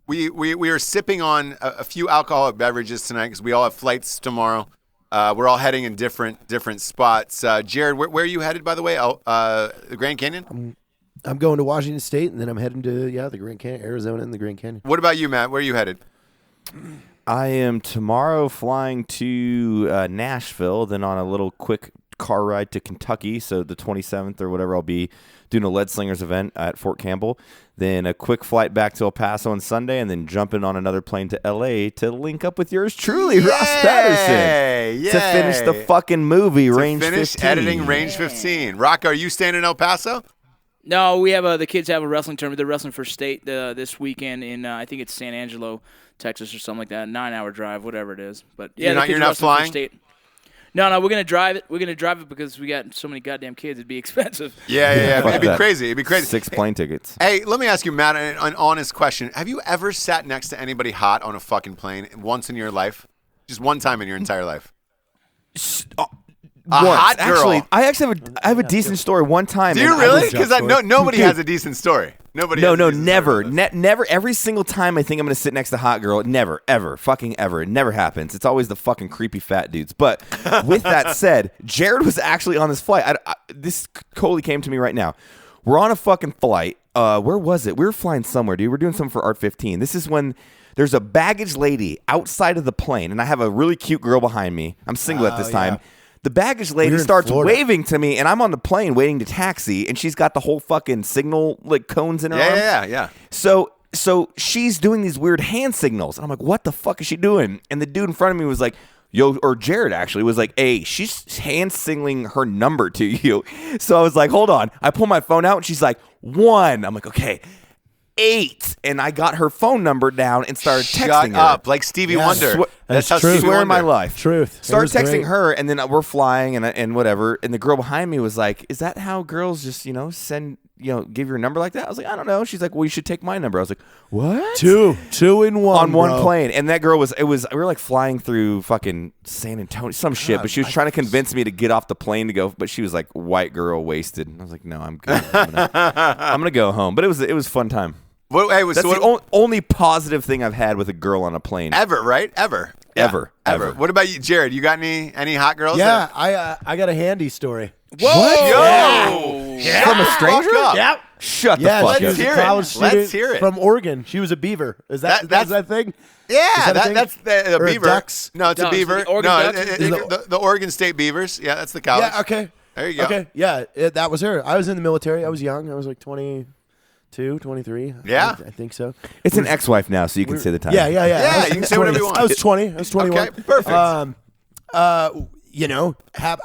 we are sipping on a few alcoholic beverages tonight because we all have flights tomorrow. We're all heading in different spots. Jared, where are you headed, by the way? The Grand Canyon? I'm going to Washington State, and then I'm heading to the Grand Canyon, Arizona, and the Grand Canyon. What about you, Matt? Where are you headed? I am tomorrow flying to Nashville, then on a little quick car ride to Kentucky. So the 27th or whatever, I'll be doing a Lead Slingers event at Fort Campbell. Then a quick flight back to El Paso on Sunday, and then jumping on another plane to L.A. to link up with yours truly, Ross Patterson, Yay. to finish the fucking movie, Range 15. Finish editing Range 15. Rocco, are you staying in El Paso? No, we have the kids have a wrestling tournament. They're wrestling for state this weekend in I think it's San Angelo, Texas, or something like that. 9-hour drive, whatever it is. But yeah, you're not flying? State. No, we're gonna drive it. We're gonna drive it because we got so many goddamn kids. It'd be expensive. Yeah. It'd be crazy. 6 plane tickets. Hey, let me ask you, Matt, an honest question. Have you ever sat next to anybody hot on a fucking plane once in your life? Just one time in your entire life? Hot girl. Actually, I have a decent story one time. Do you really? Because nobody has a decent story. Nobody. No, has a decent never. story. Never. Every single time I think I'm going to sit next to a hot girl, never, ever, fucking ever. It never happens. It's always the fucking creepy fat dudes. But with that said, Jared was actually on this flight. This totally came to me right now. We're on a fucking flight. Where was it? We were flying somewhere, dude. We're doing something for Art 15. This is when there's a baggage lady outside of the plane, and I have a really cute girl behind me. I'm single at this time. Yeah. The baggage lady starts waving to me, and I'm on the plane waiting to taxi, and she's got the whole fucking signal like cones in her arm. Yeah. So she's doing these weird hand signals, and I'm like, what the fuck is she doing? And the dude in front of me was like, yo, or Jared actually was like, hey, she's hand signaling her number to you. So I was like, hold on. I pull my phone out, and she's like, 1. I'm like, okay. 8, and I got her phone number down and started texting her. Shut up, like Stevie Wonder. That's how true. Stevie Swear Wonder. in my life. Truth. Start texting her, and then we're flying and whatever. And the girl behind me was like, "Is that how girls just send give your number like that?" I was like, "I don't know." She's like, "Well, you should take my number." I was like, "What?" Two in one on one bro. plane, and that girl we were like flying through fucking San Antonio, some shit. But she was trying to convince me to get off the plane to go. But she was like, white girl, wasted. And I was like, "No, I'm good. I'm gonna go home." But it was a fun time. That's the only positive thing I've had with a girl on a plane. Ever, right? Ever. Ever. What about you, Jared? You got any hot girls? Yeah, I got a handy story. Whoa! Yeah. From a stranger? Yep. Shut the Yeah, fuck she up. was a college student Let's hear it. from Oregon. She was a beaver. Is that's that thing? Yeah, that a thing? that's the Or beaver. ducks? No, it's a No, beaver. the Oregon No, Ducks? the Oregon State Beavers. Yeah, that's the college. Yeah, okay. There you go. Okay, yeah, that was her. I was in the military. I was young. I was like 22, 23. Yeah. I think so. It's an ex-wife now, so you can say the time. Yeah. Yeah, I was you can say whatever you 20. want. I was 20. I was 21. Okay, perfect.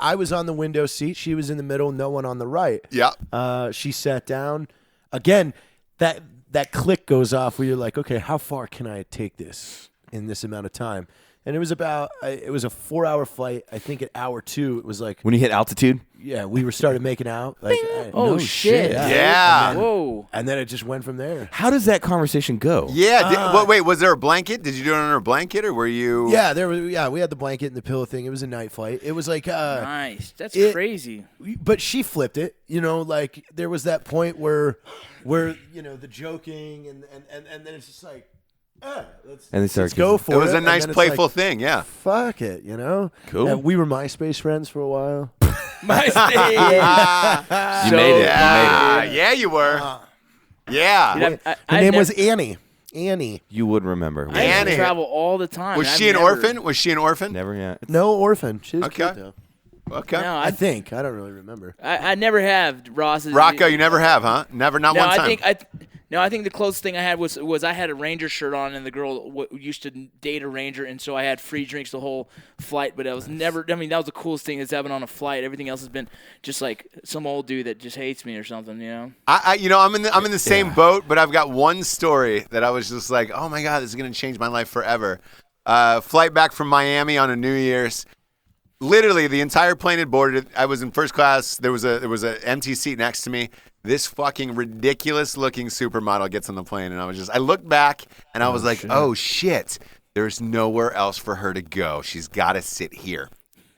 I was on the window seat. She was in the middle. No one on the right. Yeah. She sat down. Again, that click goes off where you're like, okay, how far can I take this in this amount of time? And it was a 4-hour flight. I think at hour 2, it was like, When you hit altitude? yeah, we started making out. Like, Oh, shit. Yeah. Whoa. And then it just went from there. How does that conversation go? Yeah. Wait, was there a blanket? Did you do it under a blanket, or were you? Yeah, we had the blanket and the pillow thing. It was a night flight. It was like Nice. That's crazy. But she flipped it. Like there was that point where the joking and then it's just like And they start let's go for it. It was a And nice, then it's playful like, thing. Yeah. Fuck it, Cool. And we were MySpace friends for a while. My You made it. Yeah, you were. Yeah. Her name was Annie. You would remember. I used Annie. to travel all the time. Was and she I've an never- orphan? Was she an orphan? Never yet. No orphan. She was Okay. cute though. Okay. No, I think. I don't really remember. I never have, Ross. Rocco, you never have, huh? Never, not No, one time. I think the closest thing I had was I had a Ranger shirt on, and the girl used to date a Ranger, and so I had free drinks the whole flight. But I was never. I mean, that was the coolest thing that's happened on a flight. Everything else has been just like some old dude that just hates me or something. I'm in the same boat, but I've got one story that I was just like, oh my god, this is gonna change my life forever. Flight back from Miami on a New Year's. Literally, the entire plane had boarded. I was in first class. There was a empty seat next to me. This fucking ridiculous looking supermodel gets on the plane, and I looked back, and I was like, oh shit, there's nowhere else for her to go. She's got to sit here.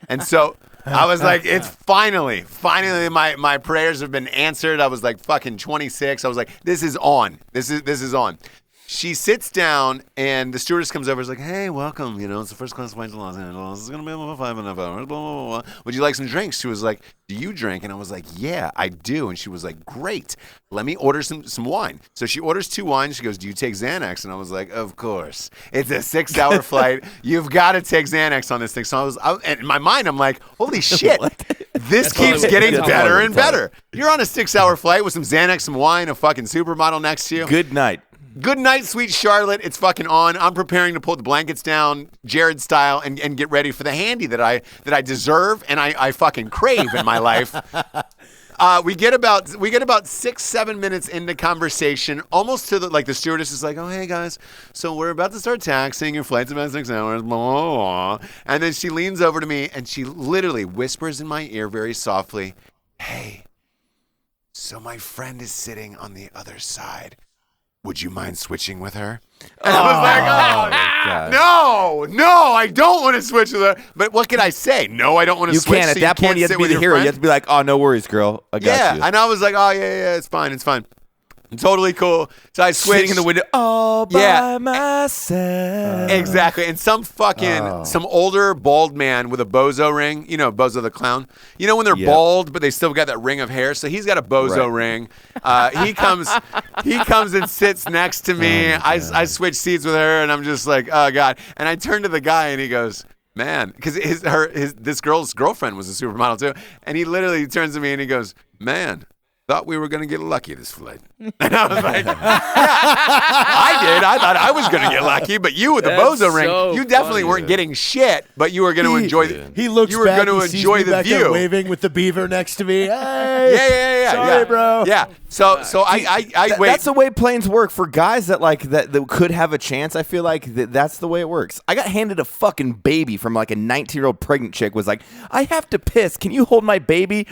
And so I was like, it's finally my prayers have been answered. I was like fucking 26. I was like, this is on. This is on. She sits down, and the stewardess comes over and is like, hey, welcome. It's the first class flight to Los Angeles. It's going to be about 5.5 hours. Blah, blah, blah. Would you like some drinks? She was like, do you drink? And I was like, yeah, I do. And she was like, great. Let me order some wine. So she orders 2 wines. She goes, do you take Xanax? And I was like, of course. It's a 6-hour flight. You've got to take Xanax on this thing. So and in my mind, I'm like, holy shit. This That's all keeps it- getting that's all better it and better. You're on a 6-hour flight with some Xanax, some wine, a fucking supermodel next to you. Good night. Good night, sweet Charlotte. It's fucking on. I'm preparing to pull the blankets down, Jared style, and get ready for the handy that I deserve and I fucking crave in my life. We get about 6-7 minutes into conversation, almost to the stewardess is like, oh hey guys, so we're about to start taxiing. Your flight's about 6 hours, blah, blah, blah. And then she leans over to me and she literally whispers in my ear very softly, hey, so my friend is sitting on the other side. Would you mind switching with her? And I was like, no, I don't want to switch with her. But what can I say? No, I don't want to You switch. can't. So At that point, you have to be the hero. You have to be like, oh, no worries, girl. I got you. And I was like, oh, yeah, it's fine. Totally cool. So I switched. Sitting in the window all by myself. Exactly. And some older bald man with a bozo ring, Bozo the clown. You know when they're bald, but they still got that ring of hair? So he's got a bozo ring. He comes and sits next to me. I switch seats with her, and I'm just like, oh, God. And I turn to the guy, and he goes, man, because this girl's girlfriend was a supermodel, too. And he literally turns to me, and he goes, man, thought we were going to get lucky this flight. And I was like, yeah, I did. I thought I was going to get lucky, but you with the bozo ring, you definitely weren't getting shit, but you were going to enjoy He looks you were back, going to he sees enjoy me the back there view. waving with the beaver next to me. Hey, Yeah. Sorry, bro. Yeah. So I wait. That's the way planes work for guys that could have a chance. I feel like that's the way it works. I got handed a fucking baby from like a 19-year-old pregnant chick. Was like, I have to piss. Can you hold my baby?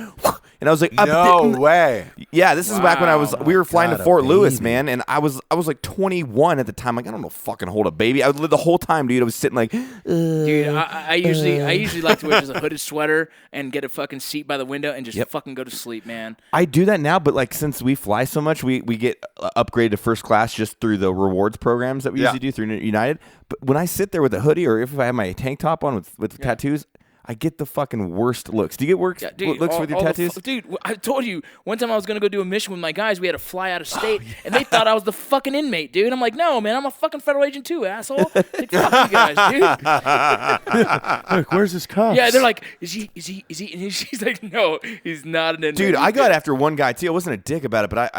And I was like, No way. Yeah, this is back when we were flying God, to Fort a Lewis, baby. man, and I was like 21 at the time. Like, I don't know, fucking hold a baby. I would live the whole time, dude. I was sitting like, Dude, I usually like to wear just a hooded sweater and get a fucking seat by the window and just fucking go to sleep, man. I do that now, but like since we fly so much, we get upgraded to first class just through the rewards programs that we usually do through United. But when I sit there with a hoodie or if I have my tank top on with tattoos, I get the fucking worst looks. Do you get looks with your tattoos? Dude, I told you, one time I was going to go do a mission with my guys. We had to fly out of state, and they thought I was the fucking inmate, dude. I'm like, no, man, I'm a fucking federal agent too, asshole. Like, fuck you guys, dude. Look, where's his cuffs? Yeah, they're like, is he? And she's like, no, he's not an inmate. Dude, I got after one guy too. I wasn't a dick about it, but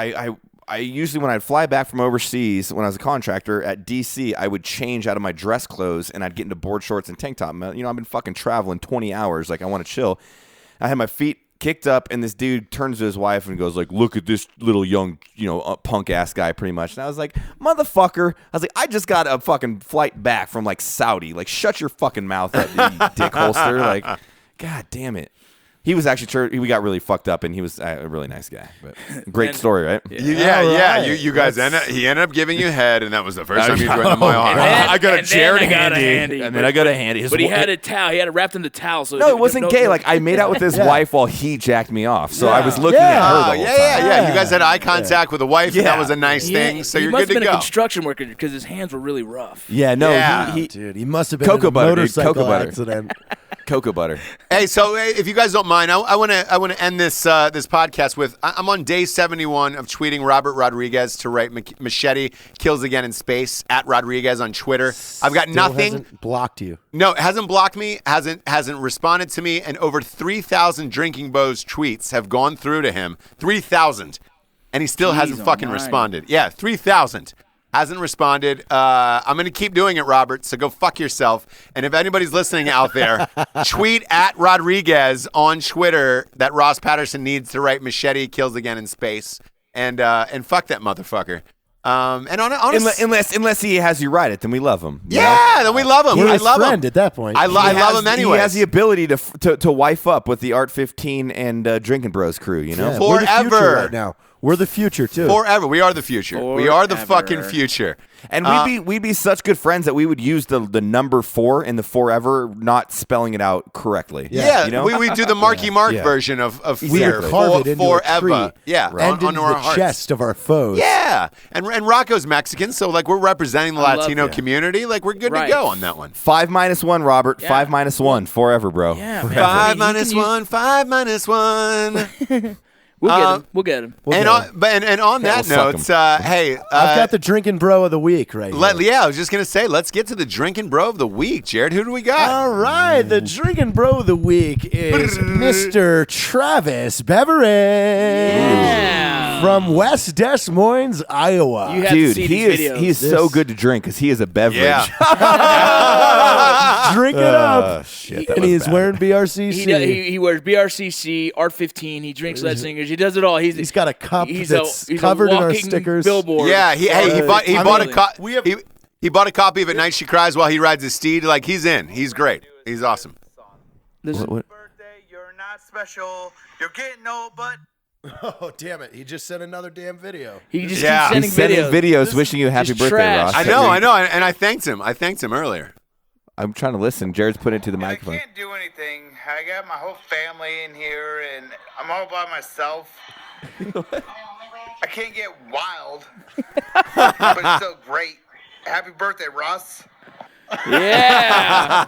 I usually, when I'd fly back from overseas, when I was a contractor at DC, I would change out of my dress clothes and I'd get into board shorts and tank top. You know, I've been fucking traveling 20 hours. Like, I want to chill. I had my feet kicked up, and this dude turns to his wife and goes like, look at this little young, punk ass guy, pretty much. And I was like, motherfucker. I was like, I just got a fucking flight back from like Saudi. Like, shut your fucking mouth up, you dick holster. Like, God damn it. He was actually, we got really fucked up, and he was a really nice guy. But great story, right? Yeah. You guys he ended up giving you head, and that was the first time you went into my arm. I got a Jared handy. And then I got a handy. But he had a towel. He had it wrapped in the towel. So No, it wasn't gay. Like, I made out with his wife while he jacked me off. So I was looking Yeah. at her the whole time. Yeah. You guys had eye contact with the wife, and that was a nice thing. So he you're must good to have been go. a construction worker because his hands were really rough. Yeah, no, Yeah. Dude, he must have been Cocoa in a butter, dude. motorcycle Cocoa butter. accident. Cocoa butter. Hey, so if you guys don't mind, I want to end this podcast with I'm on day 71 of tweeting Robert Rodriguez to write Machete Kills Again in Space at Rodriguez on Twitter. I've got Still nothing. hasn't blocked you. No, it hasn't blocked me, hasn't responded to me, and over 3,000 Drinking Bros tweets have gone through to him. 3,000. And he still hasn't fucking responded. Yeah, 3,000. Hasn't responded. I'm going to keep doing it, Robert, so go fuck yourself. And if anybody's listening out there, tweet at Rodriguez on Twitter that Ross Patterson needs to write Machete Kills Again in Space. And fuck that motherfucker. And Unless he has you write it, then we love him. then we love him. You're I his love friend him. at that point. I love him anyway. He has the ability to wife up with the Art 15 and Drinking Bros crew, you know? Yeah, we're the future Forever. right now. We're the future too. Forever. We are the future. We are the Forever. fucking future. And we'd be such good friends that we would use the number 4 in the forever, not spelling it out correctly. Yeah, you know? we do the Marky Mark Yeah. version of We fear. carve it into Forever. a tree. Yeah, and on into our the hearts. chest of our foes. Yeah, and Rocco's Mexican, so like we're representing the I love Latino that. community. Like we're good Right. to go on that one. 5 minus 1, Robert. Yeah. 5 minus 1, forever, bro. Yeah, man. Five I mean, minus you can one. 5 minus 1. We'll get him. And on that we'll note, suck hey, I've got the drinking bro of the week right here. I was just gonna say, let's get to the drinking bro of the week, Jared. Who do we got? All right, the drinking bro of the week is Mr. Travis Beveridge from West Des Moines, Iowa. You have to Dude, see he these is videos. he is so good to drink because he is a beverage. Yeah. Drink it up. Shit, that And was he's bad. wearing BRCC. He wears BRCC, Art15. He drinks Lead Singers. He does it all. He's got a cup he's that's he's covered a in our walking stickers. Billboard. Yeah, he bought We he bought a copy of At Night She Cries While He Rides His Steed. Like, he's in. He's great. He's awesome. What? Birthday, you're not special. You're getting old, but Oh, damn it. He just sent another damn video. He just Yeah. keeps He's sending sending videos wishing you a happy just birthday, trash. Ross. I know, and I thanked him. I thanked him earlier. I'm trying to listen. Jared's putting it to the I microphone. can't do anything. I got my whole family in here, and I'm all by myself. I can't get wild, but it's still great. Happy birthday, Ross. Yeah.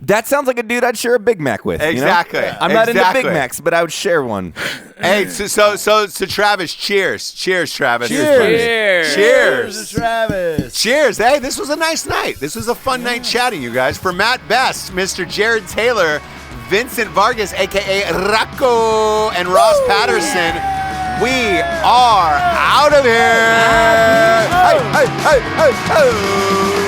That sounds like a dude I'd share a Big Mac with. you know? Exactly. I'm not into Exactly. Big Macs, but I would share one. Hey, so Travis, cheers. Cheers, Travis. Cheers. Cheers. Travis. Cheers. Hey, this was a nice night. This was a fun night chatting, you guys. For Matt Best, Mr. Jared Taylor, Vincent Vargas, a.k.a. Rocco, and Ross Patterson, we are out of here. Hey, hey, hey, hey, hey.